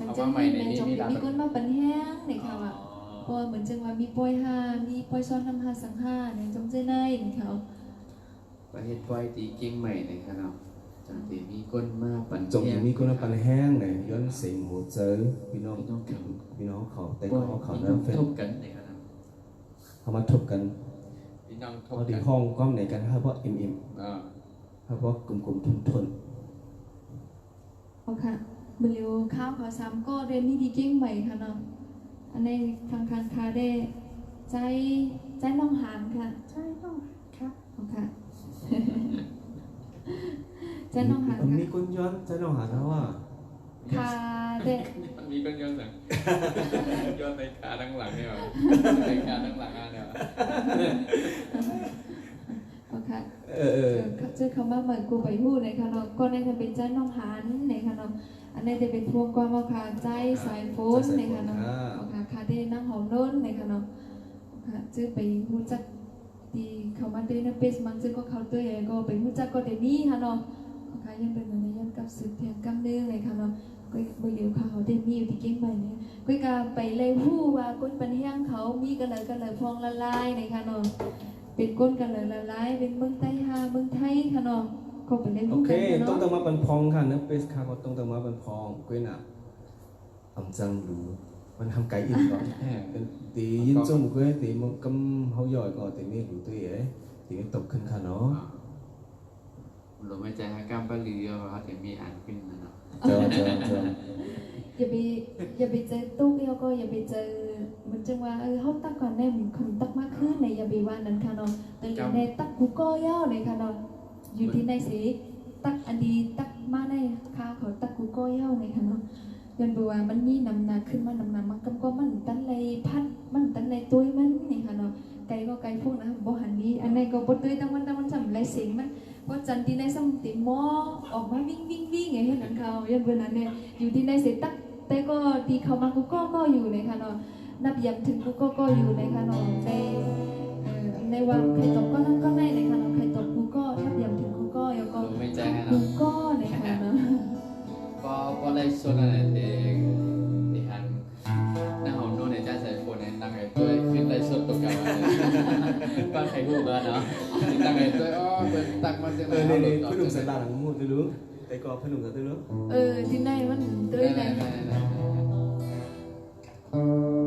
สังเกตในจงมีก้นมาปันแห้งในเขาอ่ะพอเหมือนจังว่ามีปอยห้ามีปอยซ้อนทำห้าสังห้าในจงเจในเขาประเทศปอยตีเก่งใหม่ในครับเนาะจังตีมีก้นมาปันจงมีก้นมาปันแห้งในย้อนเสียงหัวเจอพี่น้องเขาแต่เขาเริ่มเฟ้นทบกันในครับเขามาทบกันพี่น้องทบกันห้องก้อมในกันเพราะอิ่มเพราะกลุ่มทนโอเคบริวข้าวขอซ้ำก็เรียนมีดีเก่งใหม่ค่ะเนาะอันในทางการค้าได้ใจน้องหานค่ะใช่ต้องครับโอเค ใจน้องหาน มีคนย้อนใจน้องหานแล้วอ่ะ ค่ะเด็ก มันมีคนย้อนหลังย้อนในขาทั้งหลังเนี่ยในขาทั้งหลังเนี่ย โอเค เขา เจอคำว่าเหมือนกูไปพูดในค่ะเนาะก็ในจะเป็นใจน้องหานในค่ะเนาะอันนี้จะเป็นพวกความว่าค่ะใจสายโฟนในค่ะเนาะโอเคค่ะได้นั่งหอมโน้นในค่ะเนาะค่ะจื้อไปหูจักดีเขามาได้นะเปสมันจื้อก็เขาตัวใหญ่ก็ไปหูจักก็ได้นี่ค่ะเนาะโอเคยังเป็นในยันกับสืบเทียงกำเนิดในค่ะเนาะก็บ่อยู่ค่ะเขาได้มีอยู่ที่เก่งใหม่เนี่ยก็กาไปเลยหู้ว่าคนปัญญาเขามีกันเลยพองละลายในค่ะเนาะเป็นก้นกันเลยละลายเป็นเมืองใต้ฮาเมืองไทยค่ะเนาะก็เป็นเรื่อง โอ คู่ เค กัน ต้อง เนาะ มาเป็นพองค่ะเนื้อเปสค่ะก็ต้องมาเป็นพองกุ้ยน่ะอ่ำจังรู้มันทำไก่อิ่มก่อนตียินจมูกกุ้ยตีมันกำเขาย่อยก่อนตีนี่รู้ตัวเอ๋ตีนี่ตกขึ้นค่ะเนาะ ลมหายใจหากล้ามปลือว่าถึงมีอ่านขึ้นนะเนาะ เจอ อย่าไปเจอตู้เดียวก็อย่าไปเจอมันจังว่าเขาตักก่อนแน่มันคนตักมากขึ้นในอย่าไปว่านั้นค่ะเนาะแต่ในตักกูก็ย่อในค่ะเนาะอยู่ที่ในสีตักอันดีตักมาในข้าวเขาตักกูก็ย่อในค่ะเนาะยันบัวมันมีนำนาขึ้นมานำนามันก็มันตั้นเลยพัดมันตั้นเลยตุ้ยมันนี่ค่ะเนาะไก่ก็ไก่พวกนะบ่หันนี้อันไหนก็บ่ตุ้ยตั้งวันจำไรเสียงมันว่าจันที่ในสมติมอออกมาวิ่งไงเห็นนั้นเขายันบัวนั้นเนี่ยอยู่ที่ในเสียตักแต่ก็ดีเขามากูก็อยู่ในค่ะเนาะนับย้ำถึงกูก็อยู่ในค่ะเนาะในวันใครตกก็นั่นก็ในค่ะเนาะใครตกกูก็นับย้ำถึงกูก็แล้วก็ ลมหายใจให้ กู เนาะ ก็ในค่ะเนาะ ก็ไล่โซนอะไรเด็กที่หันหน้าหอมโน่นในจ้าใส่โฟนในนั่งไอ้ตัวขึ้นไล่โซนตกกันบ้านใครรู้กันเนาะนั่งไอ้ตัวอ๋อเป็นตักมาจากไหน นี่พี่หนุ่มใส่ตาหลังมูดได้รู้แต่ก็พี่หนุ่มใส่ได้รู้ ที่ในมันตุ้ยใน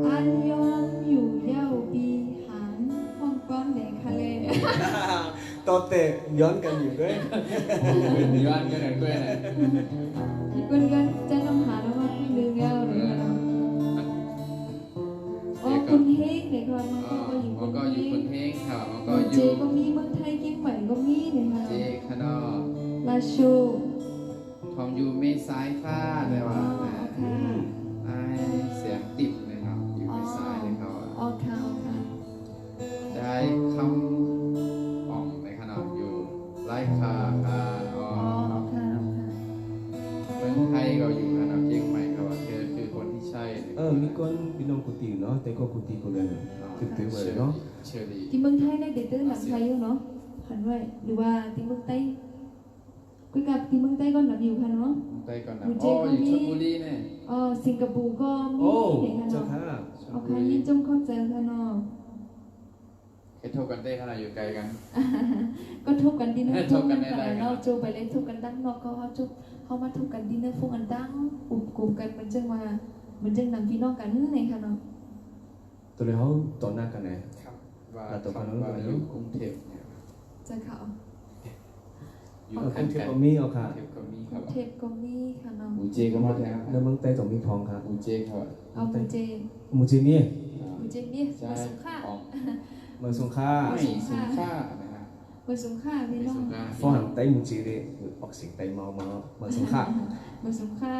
อันยองอยู่เย้าปีหันห้องก้อนแดงทะเล ตอนเตะย้อนกันอยู่ด้วย เป็นย้อนกันเลยด้วยนะ อีกคนกันจะนำหาแล้วว่าพี่ลืมแล้วเลยนะอ๋อคุณเฮงเนี่ยค่ะมันก็อยู่ มันก็อยู่คนเฮงค่ะมันก็อ เจ ยู่ ก็มีเมืองไทยกินใหม่ก็มีเนี่ยค่ะ เจคานอ ลาโช ทอมอยู่เมซ้ายฟ้าเลยว่า ค่ะ ไอเสียงติดเลยครับอยู่เมซ้ายเลยเขา อ๋อค่ะค่ะ ได้คำอ่องในขนาดอยู่ไล่คาอ๋อ อ๋อค่ะค่ะ เมืองไทยก็อยู่ขนาดเชียงใหม่ครับคือคนที่ใช่ มีคนพี่น้องกุฏิเนาะแต่ก็กุฏิคนเดียวตึกๆเลยเนาะ เชอรี่ ที่เมืองไทยได้เด็ดตื้อหลังไทยอยู่เนาะหันไว้หรือว่าที่เมืองใต้คุยกับที่เมืองใต้ก็หนักอยู่ค่ะเนาะ ไปก่อนนะอ๋ออยู่ชลบุรีเนี่ย อ๋อสิงคโปร์ก็มี โอ้ เนี่ยค่ะ เจ้า เนาะ ค่ะ โอเคยินจมเข้าใจค่ะเนาะ แค่เท่ากันได้ขนาดอยู่ไกลกัน ก็ทุบกันดินเนอร์ ทุบกันได้ ค่ะ ได้กัน เราจูไปเล่นทุบกันดังเนาะก็เขาจุบเขามาทุบกันดินเนอร์ฟุ้งกันดังกลุ่มกันมันจึงว่ามันจึงนำพี่น้องกันเนี่ยค่ะเนาะ ตัวนี้เขาต่อหน้ากันไหน ครับว่าอยู่กรุงเทพเนี่ย จะเขา อยู่ เอา กั ขึ้ น นเทียบ กัน ก็มีเอาค่ะ เทพก็มี ก ค รุ รับ งเทพก็มีค่ะเนาะ อูเจก็มาแล้ว ในเมืองใต้ต้องมีพองค่ะ อูเจครับ เอามูเจ มูจินี่ มูเจมี ใช่ มาสุขะ ของ เมืองสงขลา ไม่สินค้านะครับ มาสุขะพี่ ไม่ น้อง สินค้า ฝรั่งใต้มูจินี่ออกเสียงใต้เมาเมืองสงขลา มาสุขะ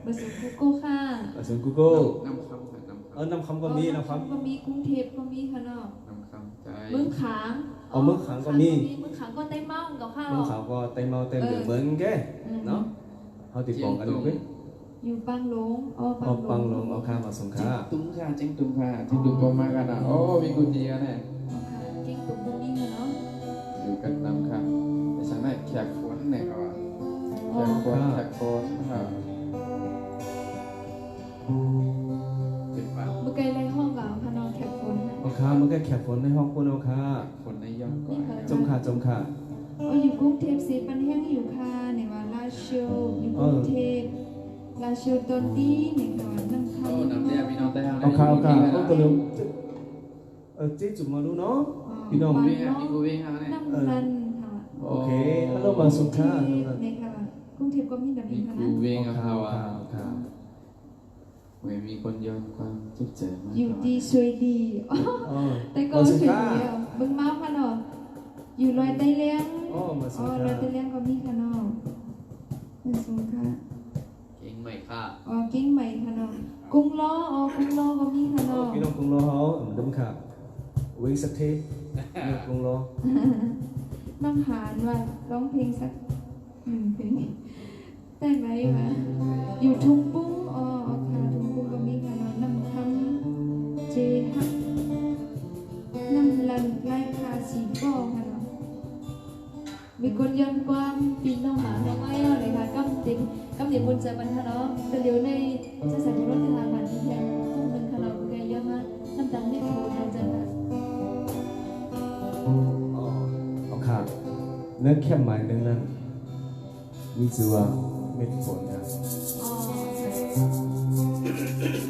มาสุกุโก้ค่ะ เมืองกูโก้ น้ำคำค่ะน้ำคำ น้ำคำก็มีน้ำคำ ก็มีกรุงเทพก็มีค่ะเนาะ น้ำคำใจ เมืองขาง อ๋อเมืองขางก็มี เมืองขางก็ไต้เมากับข้าว เมืองขาวก็ใต้เมาใต้เหลืองเหมือนแกเนาะเขาติดปองกันอยู่ด้วย อยู่ปังหลงอ๋อ เอาปังลงเอาข้ามมาสงข จิ้ ลาง ตุ้งค่ะจิ้งตุ้งค่ะจิ้งตุ้งก็มากันนะโอ้มีกุฏิกันเนี่ย อ๋อค่ะจริงตุกก็มีค่ะเนาะ อยู่กันน้ำค่ะแต่ฉันได้แขกฝนเนี่ยก็แขกฝนครับติดปาก เมื่อไกลไรห้องกับค่ะเนาะแขกฝนนะ เอาข้ามันก็แขกฝนในห้องคุณเอาข้า ฝนในย่อมก่อน จมค่ะจมค่ะ อ๋ออยู่กรุงเทพสีปันแห้งอยู่ค่ะเนี่ยว่าลาโชอยู่กรุงเทพลาโชตอนนี้เนี่ยก็น้ำ โอ้ คำ น้ำเตี้ยพี่น้องเตี้ย เอาข้าเอาตัวเร็วเจ๊จุ่มมาดูเนาะพี่น้อง วิ่งมีกูวิ่งฮะเนี่ย น้ำรันค่ะ โอเคฮัลโหลมาสงขลา เนี่ยค่ะกรุงเทพก็มีแบบ มี นี้ค่ะ กู นะ วิ่ง เอา กับ ข้า เขา เอา อ่ะ ข้าเอาข้า เว้ยมีคนย้อนความเจ็บใจมาก อยู่ดีสวยดี อ๋อ แต่ก็ มาสง ถึ ข ง ลา แล้วเบิ่งเมาค่ะเนาะ อยู่ลอยใต้เลี้ยง อ๋อมาส อ๋ ง อ ข ลอ ลาย ใต้เลี้ยงก็มีค่ะเนาะมาสงขลา เก่งไหมค่ะ อ๋อกิ้งใหม่ค่ะเนาะกุ้งล้ออ๋อกุ้งล้อก็มีค่ะเนาะ พี่น้องกรุงรอเขาดมค่ะวิ่งสักทีน้องกรุงรอ น้องหานว่าร้องเพลงสักเพลงได้ไหมวะอยู่ทุ่งปุ้งอ๋อค่ะทุ่งปุ้งก็มีค่ะเนาะน้ำคำเจฮักน้ำลันไล่คาสีก้อค่ะเนาะมีคนย้อนความปีน้องหมาน้องไม้เอาเลยค่ะกำติบุญใจบรรทะเนาะแต่เดี๋ยวในจะใส่รถทางผ่านที่แทนทุ่งหนึ่งค่ะเราแกเยอะมากน้ำตาลไม่โผล่เราจะค่ะ อ๋อเอาค่ะเนื้อแค่หมายนึงนั้นมีชื่อว่าเม็ดฝนครับ อ๋อ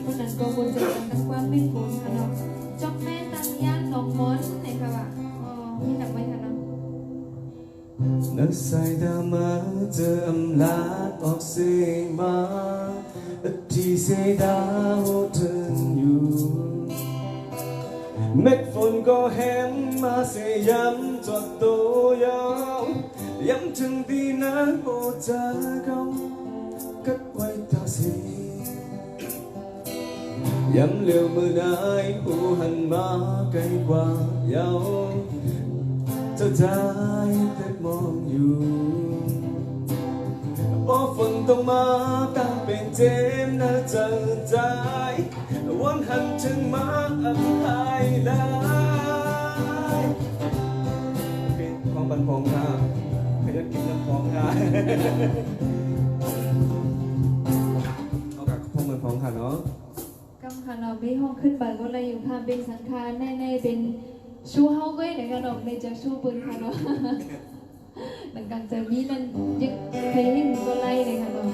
คนนั้นก็บนใจกันตั้งความเป็นฝนค่ะเนาะจอกแม่ตั้งย่านหนองมอนไหนค่ะวะอ๋อมีหนักไหมคะเนาะ นักใส่ดามาเจออำลาดออกเสียงมาที่เสดาโหถึงอยู่เม็ดฝนก็แห้งมาเสียย้ำจดตัวยาวย้ำถึงดีนะโบเจอเขากัดไว้ตาสีย้ำเหลียวมือนายผู้หันมาไกลกว่ายาวเจ้าใจแต่มองอยู่พอฝนต้องมาตามเป็นเจมน่าจะใจวันหันถึงมาอับหายเลยเป็นของบันพองค่ะขยันกินน้ำพองค่ะเอากับพองบันพองค่ะเนาะ กำค่ะเราไม่ห้องขึ้นบัตรก็เลยอยู่ค่ะเป็นสังขารในเป็นชูเฮาเว้ยไหนกันเนาะในจะชูปืนค่ะเนาะหลังการจะมีนั่นยังเคยเห็นก็ไล่เลยค่ะเนาะ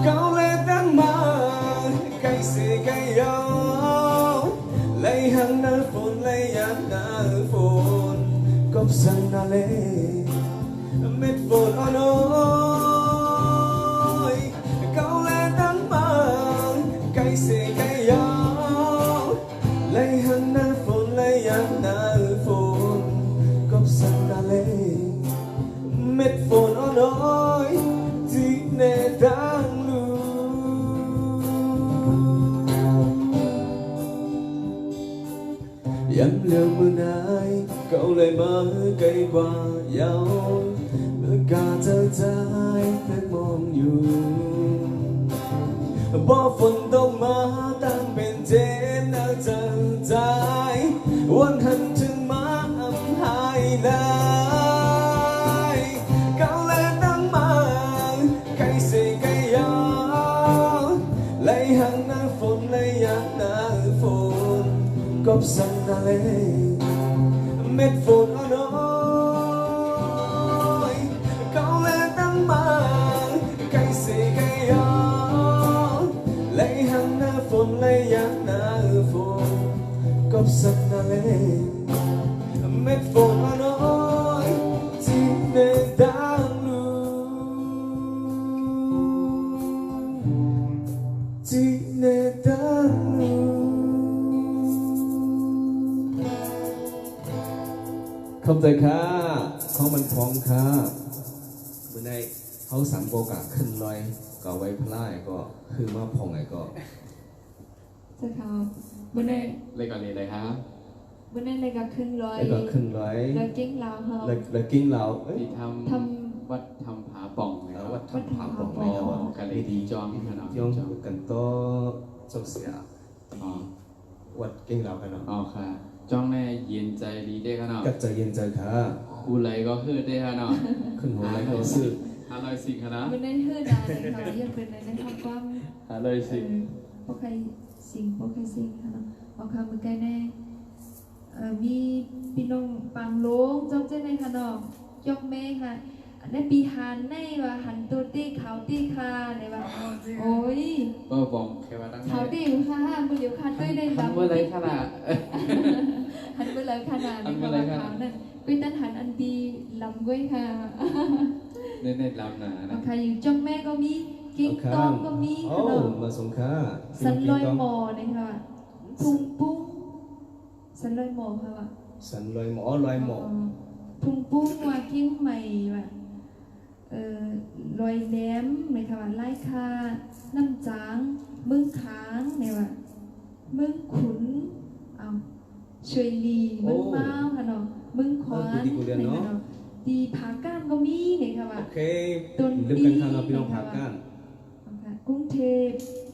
Câu lệ đang mà cây xì cây dâu lấy hàng nở phun lấy nhát nở phun cốc xanh nở lê mệt phun ở nỗi câu lệ đang mà cây xì cây dâu lấy hàng nở phun lấy nhát nở phun cốc xanh nở lê mệt phun ở nỗi chỉ nề đang dám leo mưa nay cậu lại mơ cây qua dạo cả trời trái phép mongอยู่บ่ฝนตกมาตั้งเป็นเจนน่าจะใจวันหันถึงมาอำหายเลยเก่าและตั้งมาไกลเสียไกลยาวไหลหังหน้าฝนไหลยักหน้าฝนกบสันนาเลเม็ดฝนอ่อนน้อยเก่าและตั้งมาไกลเสียไกลยาวไหลหังหน้าฝนไหลยักหน้าฝนกบสันนาเลเม็ดฝนอ่อนน้อยที่เนดังลูที่เนดังลูขอบใจค่ะของมันพองค่ะเมื่อในเขาสามโกกะขึ้นลอยก็ไว้พลายก็คือมาพองไงก็ จะเขาบนใน เลยก่อนเลยครับ บนในเลยก็ขึ้นร้อย แล้วก็ขึ้นลอย แล้วกิ้งลาวเฮา แล้วกิ้งเราเอ้ย ที่ทำวัดทำผาป่องนะค แล้ รั ว บ ว่าทำผักบอก อ๋ ไม่ อ แล้วว่า กันเลยดีจอมพี่ขนม ย่อง จอม กันโตจงเสีย อ๋อ วัดกิ้งเรากันเนาะ อ๋อค่ะจ้องแน่เย็นใจดีได้ขนาด กัดใจเย็นใจค่ะ กูไหลก็คือได้ขนาด ขึ้นหัวอะไรก็ซื้อ 510ขนาด บนในเฮือดาเลยค่ะยังเป็นในทำความ 510 พวกใครสิ่งพวกใครสิ่งค่ะเนาะเอาคำมือใกล้แน่มีพี่น้องปังโลงจบเจ้าในค่ะเนาะยกเมฆค่ะในปีหันในว่าหันตัวตีขาวตีคาในว่าโอ้ย เออบอกแค่ว่าตั้ง ขาวตีอยู่ค่ะมือเดียวคันด้วยได้ ทำเมื่อไรขนาด หันไปเลยขนาดนี้ค่ะขาวนั่นเป็นตันหันอันดีลำก้วยค่ะ เน้นๆลำหนา เอา นะ ค่ะอยู่จ้องแม่ก็มีกิ้งตองก็มี โอ้ ค่ะเนาะ มาสงค่า สันลอยหมอเนี่ยค่ะทุ่งปุ้งสันลอยหมอค่ะว่ะ สันลอยหมอลอยหมอ พุงปุ้งว่ากิ้งใหม่ว่าลอยแหลมในคำว่าไล่คาน้ำจางมึงค้างในว่ามึงขุนเอาช่วยลีมึงเมาค่ะเนาะมึงขวานในค่ะเนาะตีผาก้านก็มีในคำว่า โอเคลืมกันทางเราพี่น้องผาก้าน กรุงเทพ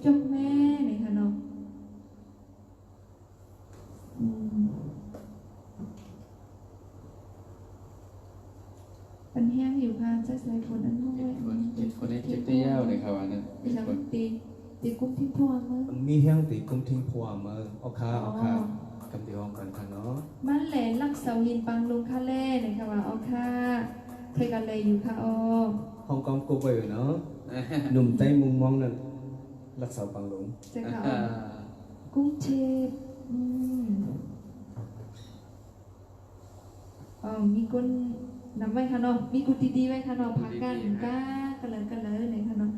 จกแม่ในค่ะเนาะปันแห้งอยู่ค่ะจะใส่ฝนอันห้องไว้ เจ็ดคนได้เจ็ดเตี้ยวเลยครับวันนั้น อีหลังตีกุ้งทิ้งพวงมั้ง มันมีแห้งตีกุมทิ้งพัวมาเอาคากำเดียวกันค่ะเนาะ มันแหลนลักเสาหินปังลงค่าแร่เลยค่ะว่าเอาค่ะเคยกันเลยอยู่ค่ะอ๋อ ฮ่องกงกูไปอยู่เนาะหนุ่มใต้มุมมองนั่นรักษาปังหลง จะค่ะกรุงเทพมีคนนำไว้ค่ะเนาะมีกุฏิดีไว้ค่ะเนาะพักกันก้ากันเลยเลยค่ะเนาะ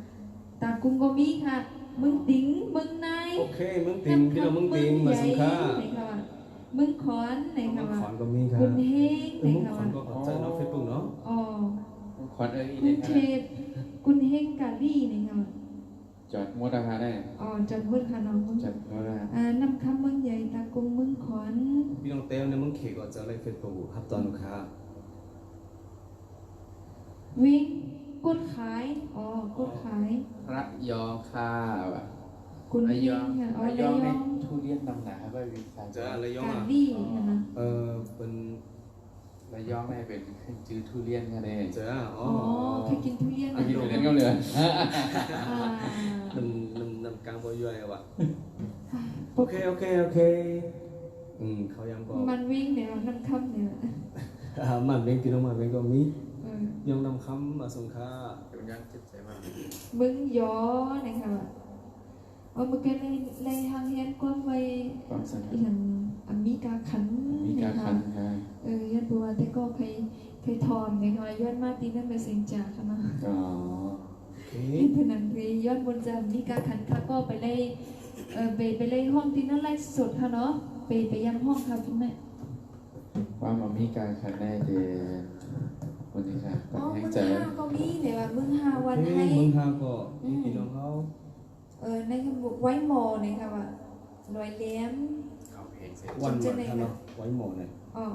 ตากุ้งก็มีค่ะมึงติ๋งมึงนาย โอเคมึงติงพี่น้องมึงติงมาสังฆา มึงขอนไหน มึ ค่ะ ง ว่า ขอนก็มีค่ะ คุณเฮงไหน มึง ค่ะ ขอน ว่า ก็ขอใจน้องเฟซบุ๊กเนาะ อ๋อ ขวัญกรุ เด้ งเทพคุณเฮงกาลี่ไหนค่ะว่า จอดมอเตอร์ไซค์ได้ อ๋อจัดเพิ่นค่ะน้องมึง จอดมอเตอร์ไซค์ น้ำคำมึงใหญ่ตากุ้งมึงขอน พี่น้องเต้เนี่ยมึงเขกก็จะอะไรเฟซบุ๊กครับตอนลูกค้า วิ่งกดขายอ๋อกดขาย ระยองค่ะว่ะ คุณ ระ เฮ ยอง ง ค่ะอ๋อ ระ ระ ย ย อ อง ง ในทุเรียนนำหนาไปวิสัย จะอะไรย่อง กา อ่ะ ลี่ค่ะนะ เป็น ระยองได้เป็นขึ้นจื้อทุเรียนกันเลย จะอ๋ อ๋ อ อเคยกินทุเรียน อันนี้ทุเรียนก็เหลือ นำกลางบ่ย่อยว่ะโอเคเขายังก็ มันวิ่งเนี่ยน้ำคำเนี่ย มันเป็นพี่น้องมันเป็นก็มี เออ ยังนำคำมาส่งค่า เป็นยังเจ็บใจมาก มึงย้อไหนค่ะว่าเมื่อกี้ในทางเฮียนก้อนไว้ ความสัมพัน อี ธ์ หลังอเมริกาขัน มีการคันค่ะ ย้อนบัวแต่ก็เคยทอนไงค่ะย้อนมาตีนั่นเป็นเสียงจากค่ะนะ อ๋อ โอเค ที่พนันเคยย้อนบนจะอเมริกาขันค่ะก็ไปเล่ไปเล่ห้องที่นั่นไล่สดค่ะเนาะไปยังห้องค่ะคุณแม่ ว่ามันมีการคันได้เดคนนี้ค่ะ อ๋อ แห้ มึ ง ง ใจ ห้าก็มีแต่ว่ามึงห้าวันให้ มึงหาก็มีพี่น้องเขา ในคำบอกไว้หมอเนี่ยค่ะว่าลอยเลี้ยม เขาเพลงเสร็จ วันวันท่านเนาะไว้หมดเนี่ย อ๋อ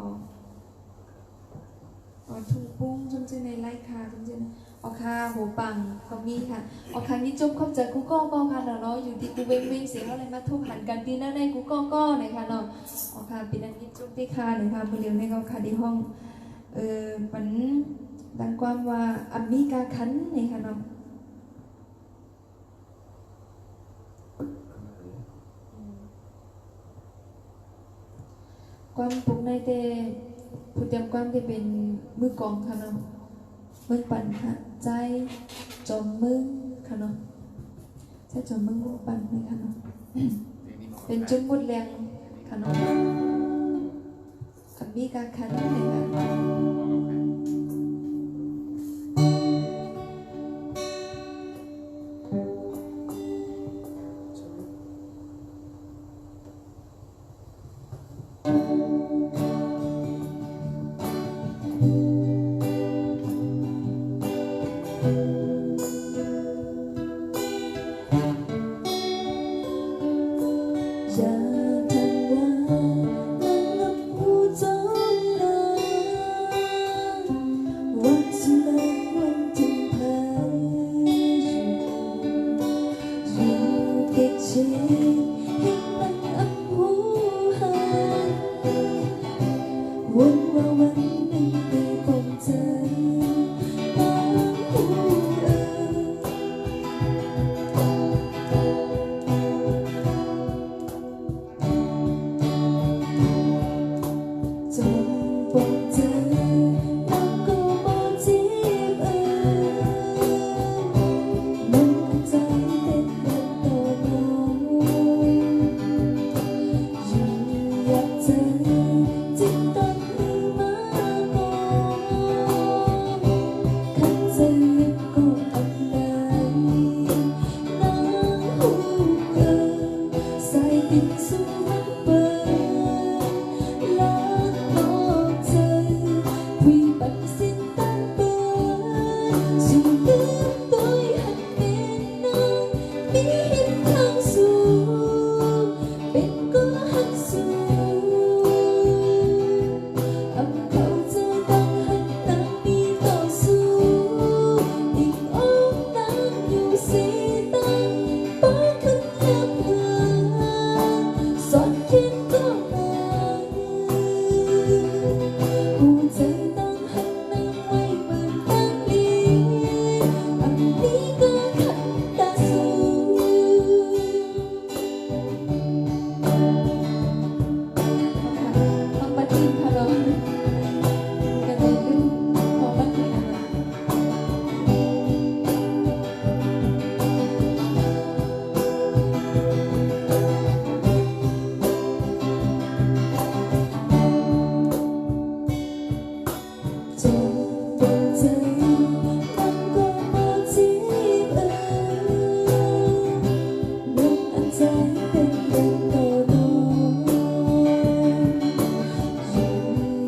ทุ่งปุ้งจนเจในไร่คาจนเจในออคาหัวปังก็มีค่ะออคานี้จบเข้าใจกูก็ค่ะเนาะอยู่ที่กูเว้งเสียงอะไรมาทุบหันกันตีนั่นได้กูก็เนี่ยค่ะเนาะออคาปีนั้นนี้จบที่คาเนี่ยค่ะบริเวณในเขาคาที่ห้องมันดังความว่าอเมริกาคันเนี่ยค่ะเนาะความปลุกในเตผู้เตรียมความที่เป็นมือกองค่ะเนาะมึงปั่นค่ะใจจมมึงค่ะเนาะใจจมมึงปั่นเลยค่ะเนาะเป็นจุดหมดแรงค่ะเนาะอเมริกาคันเลยค่ะ dù nước tôi hẳn bên nơi mi hiếm thang dù bên có hẳn dù âm khẩu giờ đang hẳn đang điต่อสู้tình ôm đangอยู่สีตั้งป้าขึ้นเลือกเพื่อนสอนเขียนก็มาหูใจต้องหันนางไว้เหมือนตั้งลีอันนี้ก็ขันตาสูทำบัตรทีมพะโล้กันเลยขึ้นพอบัตรทีมอะไรจงปลงใจมันก็มาจีบนึกอันใจเป็นเรื่องต่อน้อง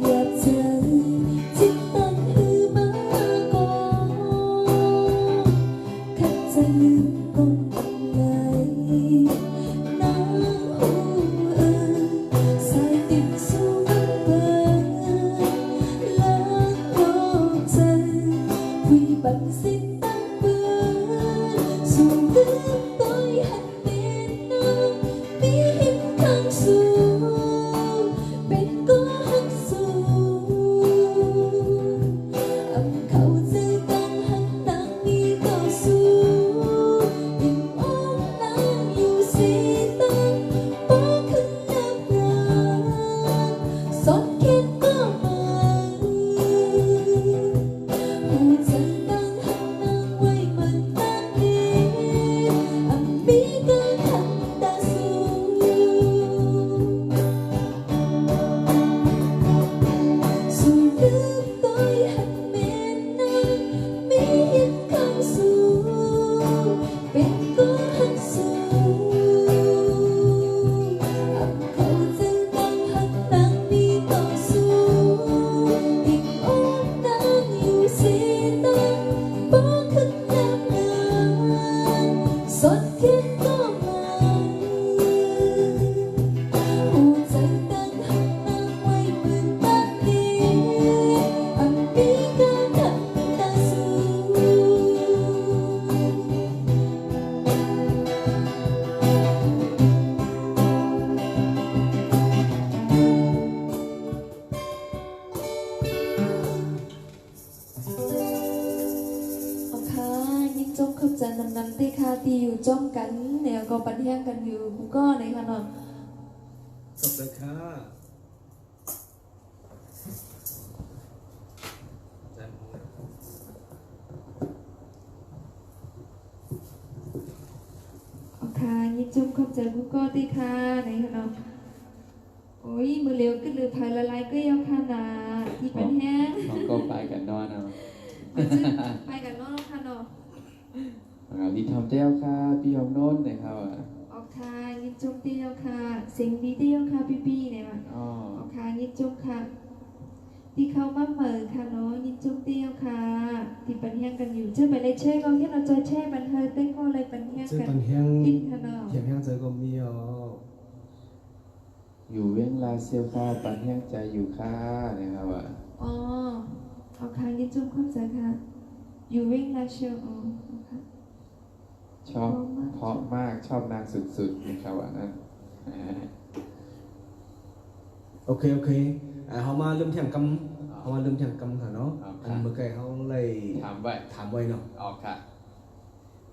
อยากเจอที่ตั้งหือมาก่อนขัดใจลืมก่อนเลยน้ำหูสายติดสู่มันเปิดล้างโลกใจคุยบันสิ้นตั้งเบื่อสู่ลืมต้อยหันเป็นน้ำมีหิมทางสู่เป็นก็หักสู่อำเขาใจตั้งหันนางมีต่อสู้ยิ่งอ้อมนางอยู่สีตั้งป้อขึ้นนับรางสอนเขียนก็มาหูใจตั้งหันนางไว้เหมือนตั้งดีอันมีก็ขันตาสูสู่ลืมต้อยหันเมนนางมีหินข้างสู่เป็นก็หักสู่อับเขาใจตั้งหันนางมีต่อสู้ยิ่งอ้อมนางอยู่สีตั้งป้อขึ้นนับนางสอนเขียนก็มาหูใจตั้งหันนางไว้เหมือนตั้งดีอันมีก็ขันตาสู เอาค่ะยินจมขอบใจนำที่ค่ะที่อยู่จ้องกันเนี่ยก็ปันแห้งกันอยู่กูก็ในค่ะเนาะ ขอบคุณค่ะจันทร์ เอาค่ะยินจมขอบใจกูก็ที่ค่ะในค่ะเนาะโอ้ยมือเร็วขึ้นหรือภายละลายก็ยังค่ะนาที่ปันแห้ง น้องก็ไปกันนอนเอา ไปกันเนาะค่ะเนาะ ดีทำเต้าค่ะพี่ยอมโน้นนะครับ เอาค่ะยินจมเตี้ยวค่ะเสียงดีเตี้ยวค่ะพี่ๆเนี่ยมา อ๋อ เอาค่ะยินจมค่ะที่เข้ามาเหมือค่ะเนาะยินจมเตี้ยวค่ะที่ปันแห้งกันอยู่เชื่อไปเลยแช่ก็แค่เราจอยแช่บันเทิงเต้นก็เลยปันแห้ง ชื่อ กัน ปันแห้ง อินค่ะเนาะ เขียนแห้งเจอก็มีอ๋อ อยู่เว้งลาเซียวค่ะปันแห้งใจอยู่ค่ะนะครับอ่ะ อ๋อเอาค่ะยินจมเข้าใจค่ะอยู่วิ่งลาเชียวอ๋อเอาค่ะ ชอบเพราะมากชอบนางสุดๆนะครับอ่ะนั่น โอเคเขามาเริ่มเที่ยงกำเขามาเริ่มเที่ยงกำค่ะเนาะอันเมื่อกี้เขาเลย ถามไว้ ถามไว้เนาะ ออกค่ะ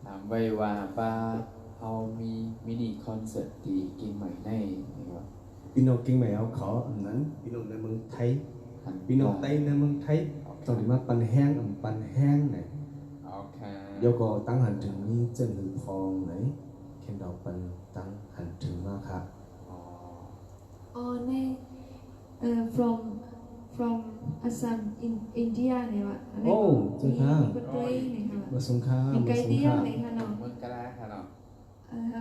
ถามไว้ว่าป้าเขามีมินิคอนเสิร์ตตีกินใหม่ในนะครับ พี่น้องกิ้งแมวขออันนั้นพี่น้องในเมืองไทยพี่น้องไต้ในเมืองไทยตอนนี้มาปันแห้งปันแห้งเนี่ย โอเค โยก็ตั้งหันถึงนี่เจนหรือพองไหนเคนดอกปันตั้งหันถึงมากครับ อ๋อ อ๋อในfrom Assam in India เนี่ยวะอะไร โอ้เจ้าค่ะ มีคนเกย์เนี่ยค่ะ มาสงข้าม มีไก มา ด์ สง เดียว ข้าม เลยค่ะเนาะ เมืองกะลาค่ะเนาะ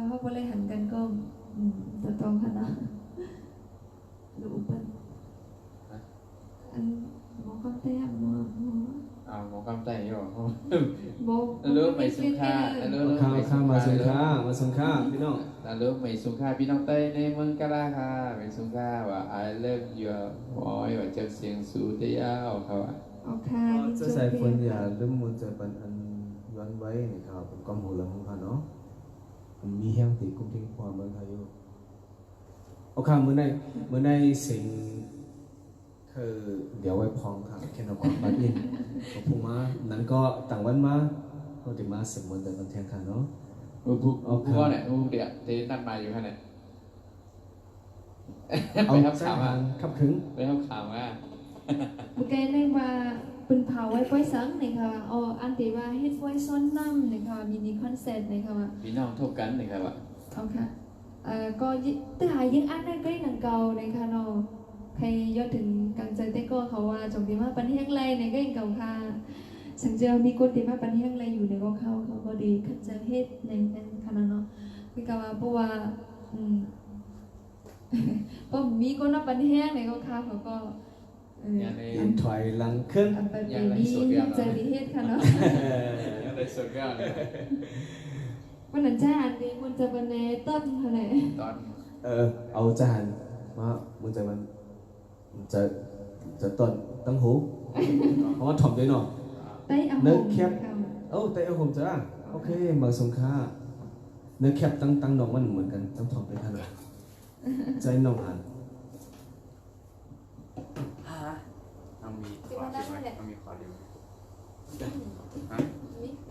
เขาบริหารกันก็ตัวตรงค่ะเนาะดูอุปนอันหมอคำแต้มหมอ อ๋อ หมอกำไตอยู่ โบ แล้วไปสุขะแล้ว ข้ามาสงขลาพี่น้อง แล้วไปสุขะพี่น้องใต้ในเมืองกาลาค่ะไปสุขะว่า I love you อ๋อว่าเจ้าเสียงสูเดียวเขาอ่ะ โอเค จะใส่ฝนอย่าลืมมันจะเป็นอันย้อนไว้นะครับเป็นกองหูหลังของเขาเนาะมันมีแห้งตีกุ้งทิ้งความเมืองไทยอยู่โอเคเมื่อในสิ่งคือเดี๋ยวไว้พองค่ะแค่นความบัดนี้ก็พูดมานั้นก็ต่างวันมาเขาจะมาสมมติแต่ตอนเที่ยงค่ะเนาะ ผู้ว่าเนี่ยผู้เดียเตนัดมาอยู่แค่ไหน เอา ไปทับ ใจ ขาว หั อ่ะ นขับถึง ไปทับขาวอ่ะ เมื่อกี้ได้ว่าเป็นเผาไว้ไว้สังนี่ค่ะอ๋ออันที่ว่าเฮ็ดไว้ซ้อนน้ำนี่ค่ะมินิคอนเสิร์ตนี่ค่ะว่า พี่น้องทบกันนะครับอ่ะ เอาค่ะก็ตื้อหายังอันได้ก็ยังเก่าในค่ะเนาะใครยอดถึงการใจเต้ก็เขาว่าจงดีมาปันแห้งไรในก็ยังเก่าค่ะสังเจอมีกฎดีมาปันแห้งไรอยู่ในก็เขาก็ดีขัดใจเฮ็ดในนั้นค่ะเนาะคือก็ว่าเพราะว่าเพราะมีคนมาปันแห้งในก็เขาก็อย่างใน อันถอยหลังขึ้น อันไปมีใจดีเฮ็ดค่ะเนาะ อย่างในสุดก็เนี่ย วันนั้นจ้าอันนี้มันจะเป็นในต้นค่ะเนี่ย ตอน เอาจานมามันจะต้นตั้งหูเพราะว่าถ่อมด้วยเนาะ ได้เอา นึ ห ก ง แคบ แต่เอาผมจ้าโอเคมาสงค่าเนื้อแคบตั้งน้องมันเหมือนกันต้องถ่อมไปขนาดใจน้องหัน ต้องมีขอดีไหมต้องมีขอดีไหมฮะ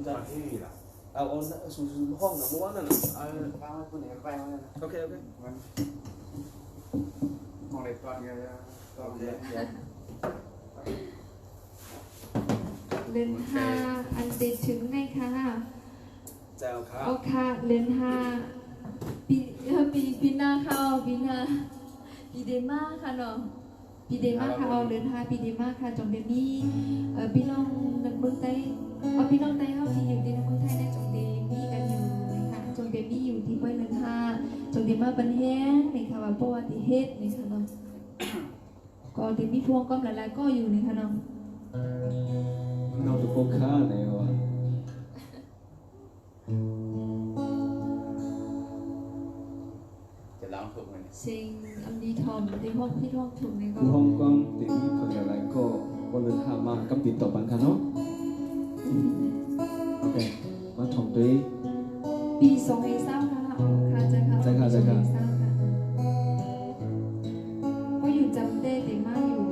จะที่ล่ะเอาสู่ห้องนะเมื่อวานนั่นน่ะ ป้าคนไหนไปมาแล้วนะ โอเคมันมองเล็กตอนกันตอนเย็น เดือนห้าอันติดถึงไงค่ะ แจ้วครับ เอาค่ะเดือนห้าปีหน้าเข้าปีหน้าปีเดมาค่ะเนาะปีเดมาค่ะเอาเดือนห้าปีเดมาค่ะจงเดมี่พี่น้องนักเมืองไทยเอาพี่น้องไทยเข้าที่อยู่ในเมืองไทยได้จงเดมี่กันอยู่นะคะจงเดมี่อยู่ที่เดือนห้าจงเดมาบันแห้งนี่ค่ะว่าเพราะว่าที่เฮ็ดนี่ค่ะเนาะก็เดมี่พวงก็หลายๆก็อยู่นี่ค่ะเนาะ เราจะโกค่าไหนวะ จะร้องถูกไหม สิ่งอันดีทอมที่ห้องที่ห้องถูกนี่ก็ ห้องกว้างติดนี้คนอะไรก็วันเดินทางมากับติดต่อปันค่ะเนาะโอเคมาถ่อมตัว ปี2023ค่ะอ๋อค่ะจะค่ะ2023ค่ะก็อยู่จำได้แต่มาอยู่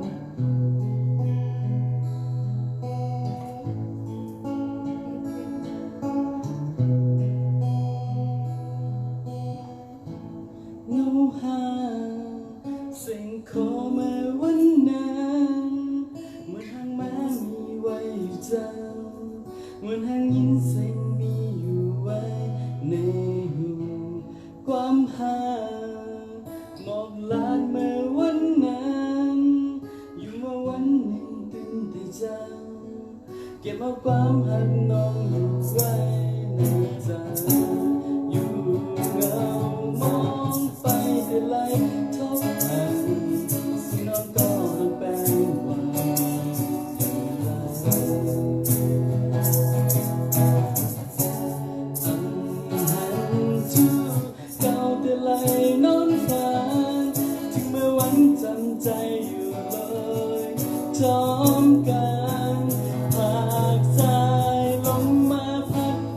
เงาหาเสียงขอมาวันนั้นเหมือนหางม้ามีไว้เจ้าเหมือนหางยินเสียงมีอยู่ไว้ในหูความหาหมอกลานเมื่อวันนั้นอยู่มาวันหนึ่งตื่นแต่เจ้าเก็บเอาความหักน้องอยู่ไว้ในใจอยู่เงามองไปแต่ไหลทบหันน้องก็แปลงว่าอันหันจูเก่าแต่ไหลนอนฝันถึงเมื่อวันจำใจอยู่เลยจอมกันหากสายลงมาพัดไป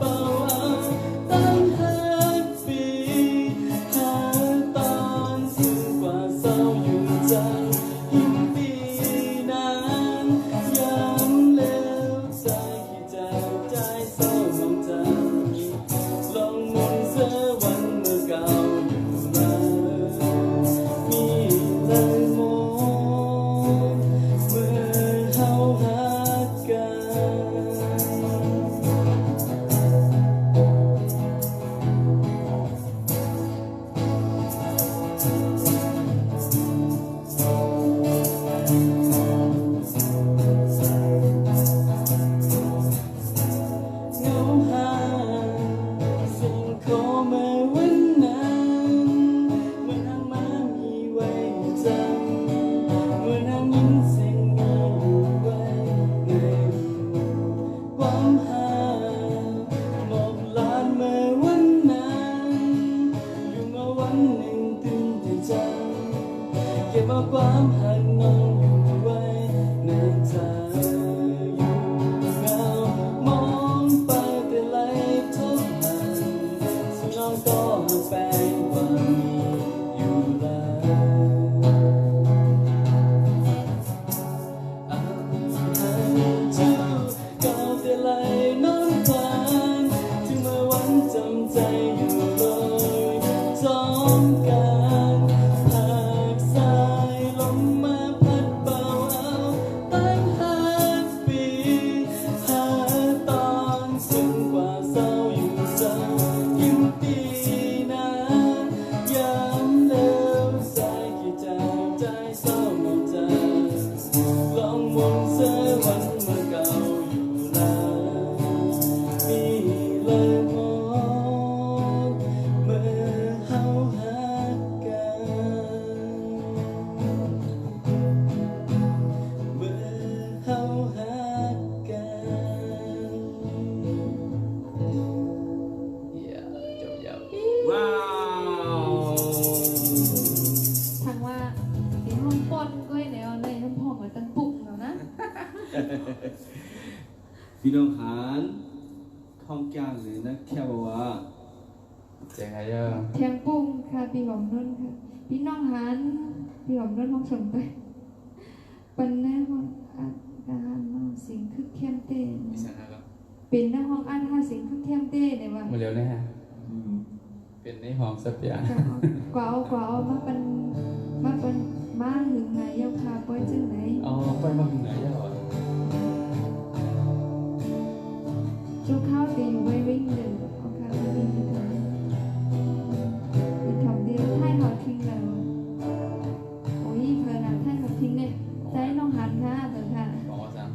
านท่องกลางหรือนักแค่บอกว่า เจ๋งไงเยอะ เทียงปุ้งค่ะพี่หอมนุ่นค่ะพี่น้องหันพี่หอมนุ่นห้องส่งไปปันแน่ห้องอาการน้องสิงคึกเข้มเต้ มีสัญญาครับ เป็นหน้าห้องอาหาสิงคึกเข้มเต้เนี่ยว่า มาเร็วนะฮะเป็นในห้องสักอย่าง กว่าเอามาเป็นมาหึงไงเย้าค่ะปล่อยจังไหน อ๋อไปมาถึงไหนเยอะ จุกข้าวตีอยู่ไว้วิ่งเดินเอาค่ะไว้วิ่งเดินอีกคำเดียวให้เขาทิ้งแล้วโอ้ยเพลินอ่ะให้เขาทิ้งเนี่ยใจน้องหันค่ะเถอะค่ะ บอกว่าสั่ง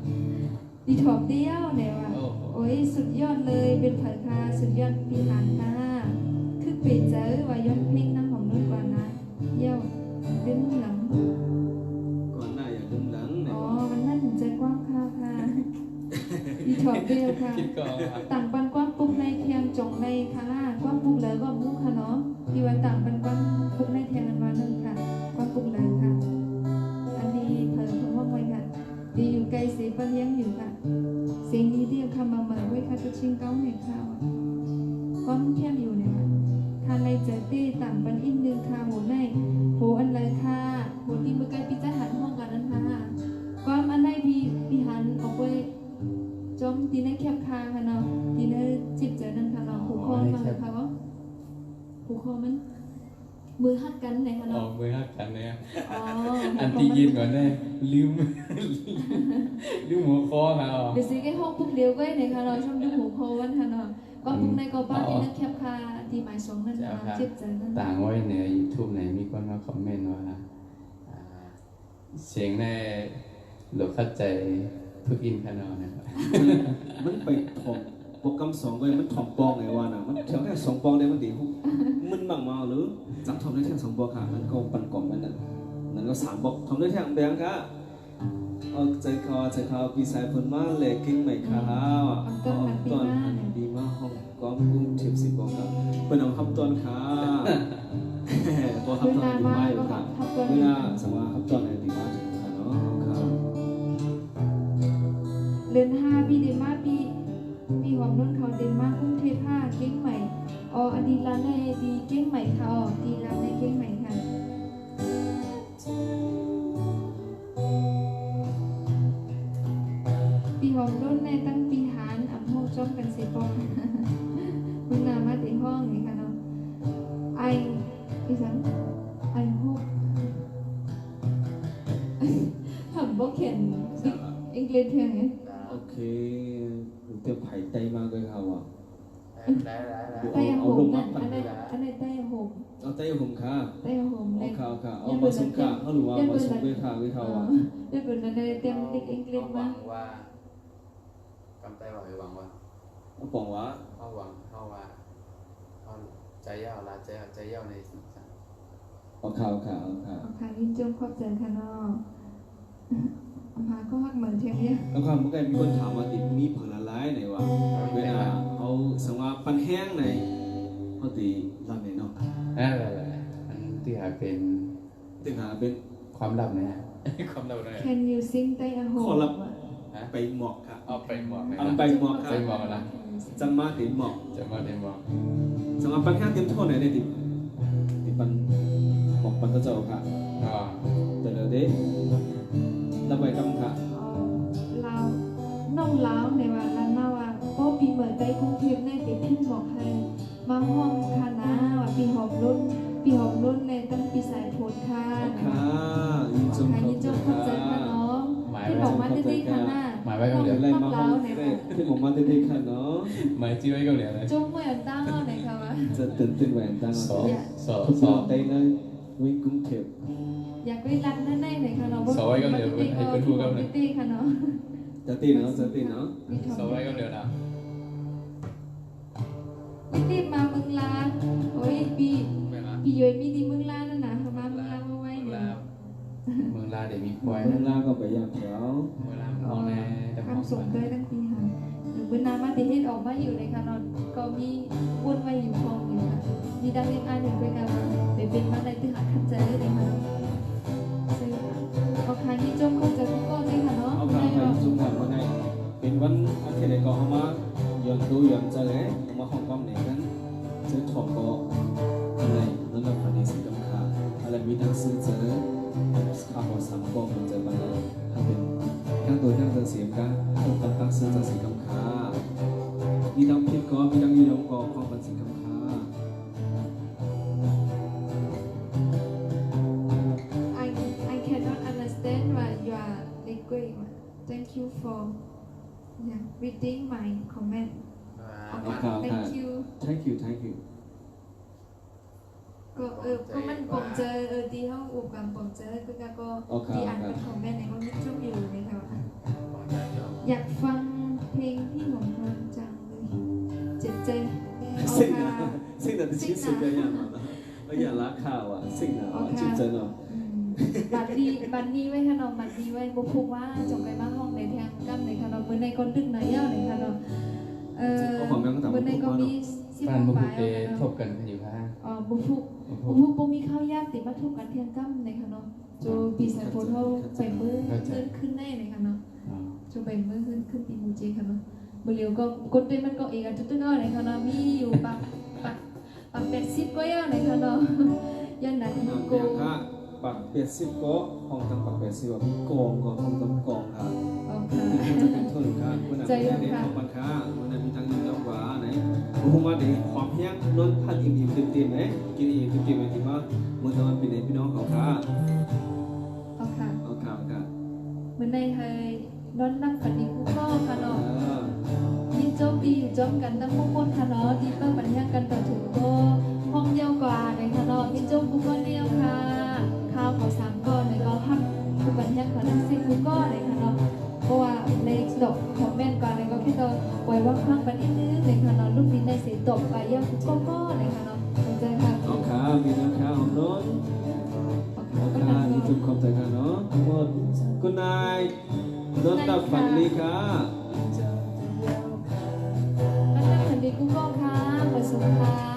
ดีถอบเดียวเนี่ยว่ะโอ้ยสุดยอดเลยเป็นเผยค่ะสุดยอดปีหันค่ะคือเปลี่ยนเจอว่ายอดเพลงนั่งของนุ่นกว่านะเยี่ยวดึงหลัง ก่อนหน้าอย่าดึงหลังเนี่ย อ๋อมันนั่นใจกว้างค่ะค่ะดีถอบเดียวค่ะ คิดก่อน ต่างปันกว้างปุ๊บในเทียงจงในค่ะกว้างปุ๊บเลยก็มุกค่ะเนาะที่ว่าต่างปันกว้างปุ๊บในเทียงกันวันนึงค่ะกว้างปุ๊บเลยค่ะอันนี้เผยของห้องไว้ค่ะดีอยู่ไกลสีปะเลี้ยงอยู่ค่ะเสียงนี้เรียกคำมาเหมือนไว้ค่ะจะชิงเก้าเห็นค่ะกว้างเทียมอยู่เนี่ยค่ะค่ะในเจตี้ต่างปันอินนึงค่ะโหในโหอันเลยค่ะโหที่เมื่อกี้พี่จะหันห้องกันนั้นค่ะกว้างอันไหนพี่หันออกไปจอมตีในแคบคาค่ะเนาะตีในจิบเจอนั่นค่ะเนาะผูกคอมาเลยค่ะว่าผูกคอมันมือหักกันไหนค่ะ ออ เนาะ กมือหักกันเนี่ย อ๋อ อันที่ยินก่อนเนี่ยลืม ลืมหัวคอมาอ๋อ เดี๋ยวสิแค่ห้องปุ๊บเดียวก็ไหนค่ะเนาะชมดูหูคอวันค่ะเนาะก็ปุ๊บในก็บ้านตีในแคบคาที่หมายสองนั่นค่ะจิบเจอนั่น ต่างไว้ใน YouTube ไหนมีคนมาคอมเมนต์ว่าเสียงในหลบเข้าใจทุกอินขนาดนะครับ มันไปถ่อมโปรแกรมสองเลยมันถ่อมปองไงวะน่ะมันแค่สองปองได้มันดีฮุมันบางมาหรือจับถ่อมได้แค่สองปองค่ะมันก็ปั่นกล่องมันนั่นก็สามบอกถ่อมได้แค่แบงค่ะเอาใจคอปีสายผลมาเลยกิ้งใหม่ค่ะตอนดีมากห้องก้อมกุ้งเทียบสิบปองครับเป็นเอาคำตอนค่ะตัวคำตอนดีมากอยู่ค่ะเวลาสมมติคำตอนไหนดีมากค่ะเนาะครับ เดือน5พี่เดนมาร์กพี่หอมนุ่นเขาเดนมาร์กกรุงเทพ5เก้งใหม่อ๋ออันดีร้านในดีเก้งใหม่ค่ะอ๋อดีร้านในเก้งใหม่ค่ะพี่หอมนุ่นในตั้งปีหานอ่ำห้องจ้องกันสิปองมึงนามาติห้องนี่ค่ะเนาะไออีสังไอฮกทำบ่เขียนอังกฤษเพียงไง โอเคเตรียมไผ่ไตมาเลยครับว่ะ ได้ ไต้หงนั่นอันนั้นไต้หง เอาไตผมค่ะ ไต้หง เอาข่าวค่ะเอามาส่งค่ะเขาหรือว่ามาส่งด้วยค่ะด้วยเขาว่ะ เดี๋ยวเป็นอะไรเตรียมเด็กอังกฤษ หวั มาง ว่ากำไตว่าหวังว่า เอาปองวะ เขาหวังเขาว่าเขาใจยาวลาใจยาวในสิ่งสัง เอาข่าวค่ะเอาข่าว เอาค่ะยินจมขอบใจค่ะเนาะมาก็ฮักเหมือนเทียมเนี่ย เอาข่าวเมื่อกี้มีคนถามว่าติดมีผลละลายไหนวะเวลาเอาสังว่าปันแห้งไหนเขาตีรันไหนเนาะ นั่นแหละอันที่หาเป็น ตึงหาเป็น ความลับนะความลับนะ Can you sing ไต้หง ขอรับไปหมอกค่ะ เอาไปหมอก เอาไปหมอกค่ะ ไปหมอกนะ จังมาติดหมอก จะมาได้หมอก สังว่าปันแห้งเต็มโทษไหนได้ติดปันหมอกปันก็จะเอาค่ะ อ๋อ แต่เดี๋ยวเด้ระบายกำค่ะ ลาวน้องลาวในว่าร้านมาว่าก็ปีเหมือนไต้กรุงเทพในเด็กที่บอกให้มาห้องคณะว่าปีหอมรุ่นในตั้งปีสายโพดค่ะ ค่ะยินจง ค่ะยินจมขอบใจค่ะน้องที่บอกมาตื้อๆค่ะน้า หมายไว้กับเหลียว ไล่มาห้องที่ผมมาเด็กๆค่ะเนาะ หมายชื่อไว้กับเหลียวเลย จงเหมือนตั้งเอาไหนคะวะ จะตื่นแหวนตั้ง สอง ทุกคนได้นะวิ่งกุ้งเข็บ อยากไปรันนั่นไหนค่ะเนาะตีค่ะเนาะ จะตีเนาะจะตีเนาะ สองไว้กับเหลียวนะ ตีมาเมืองลานโอ้ยปีย้อยมีดีเมืองลานนั่นนะเขามาเมืองลานมาไว้เนี่ย เมืองลาเดี๋ยวมีควาย เวลาก็ไปยามแถว เวลามองใน คำส่งด้วยตั้งปีค่ะหรือเป็นนามาติเทศออกมาอยู่ในค่ะเนาะก็มีวนไว้อยู่พองอยู่ค่ะมีดังเรียนอ่านถึงด้วยกันเป็นมาในที่หาคำใจได้เลยค่ะเอาคายี่จมเข้าใจทุกก้อนเลยค่ะเนาะ เอาข้าวไปจุ่มกันมาไง เป็นวันอาทิตย์ไหนก็เอามาย้อนดูย้อนเจอเลยเอามาห้องความไหนกันซื้อของก็อะไรนั่นเราฝันดีสิกำคาอะไรมีทั้งซื้อเจอข้าวหัวสามกองมันเจอมาแล้วถ้าเป็นทั้งตัวทั้งตัวเสียงกันต้องตั้งซื้อจะสิกำคามีทั้งพิษก็มีทั้งยีดองก็ของมันสิกำคา I cannot understand what you are liquid. Thank you for reading my comment. โอเค Thank you. thank you thank you ก็มันผมเจอที่ห้องอุปกรณ์ผมเจอคือก็ที่อ่านเป็นคอมเมนต์ในห้องมิชมอยู่นะคะอยากฟังเพลงพี่หงทองจังเลยเจ็บใจเอา สิ่ง ค่ะ นะสิ่งนั้นที่สุดก็อย่างนั้นก็อย่าละข่าวอ่ะสิ่งนั้นจิตใจเนาะ บัดนี้ไว้ค่ะน้องบัดนี้ไว้บุกว่าจงไปมาห้องในทางกั้มในค่ะน้องเมื่อในคนดึกไหนย่าในค่ะน้องเมื่อในก็มีสิบ บ้านบุ ป ก ลาย เตทบกันอยู่ข้าง บุกบุมีข้าวยากติมาทุกกันเทียงกั้มในค่ะน้องโจปีสายโพเท่าไปมือขึ้นแน่ในค่ะน้องโจไปมือขึ้นตีมูเจค่ะน้องเมื่อเร็วก็กดได้มันก็เองอ่ะจุดตึ้งเอาในค่ะน้องมีอยู่ปัก80ก็ย่าในค่ะน้องยันไหนโก ปัก80ก็ห้องตั้งปัก80ว่ามีกองก็ห้องตั้งกองค่ะ เอาค่ะ จะเป็นทุนค่ะคุณอาจารย์ได้ของมันค่ะมันมีทั้งยิงแล้วกว่าไหนผมมาได้ความแห้งล้นพันอิ่มเต็มๆไหมกินอิ่มเต็มๆไหมที่ว่ามือตะวันเป็นพี่น้องเขาค่ะ เอาค่ะ เอาค่ะค่ะ เมื่อในไทยนอนนั่งฝันดีกูก็ค่ะเนาะยินโจมดีอยู่จอมกันตั้งพวกคนค่ะเนาะดีเปิ้ลปัญญากันต่อถึงก็ห้องเดียวกว่าในค่ะเนาะยินโจมกูก็เดียวค่ะข้าวขอ3ก้อนในก็พักกูปัญญาขอทั้ง10กูก็ในค่ะเนาะเพราะว่าในดอกคอมเมนต์ก่อนในก็แค่ตัวไว้ว่าพักไปนิดนึงในค่ะเนาะลูกดินในเสียตบไปย่ากูก็ในค่ะเนาะสนใจค่ะ เอาค่ะมีน้ำค่ะของน้นเอาค่ะนี่ทุกคนใจกันเนาะทั้งหมดคุณนายนนท์ดับฝันดีค่ะ นั่นนั่งฝันดีกูก็ค่ะประสบค่ะ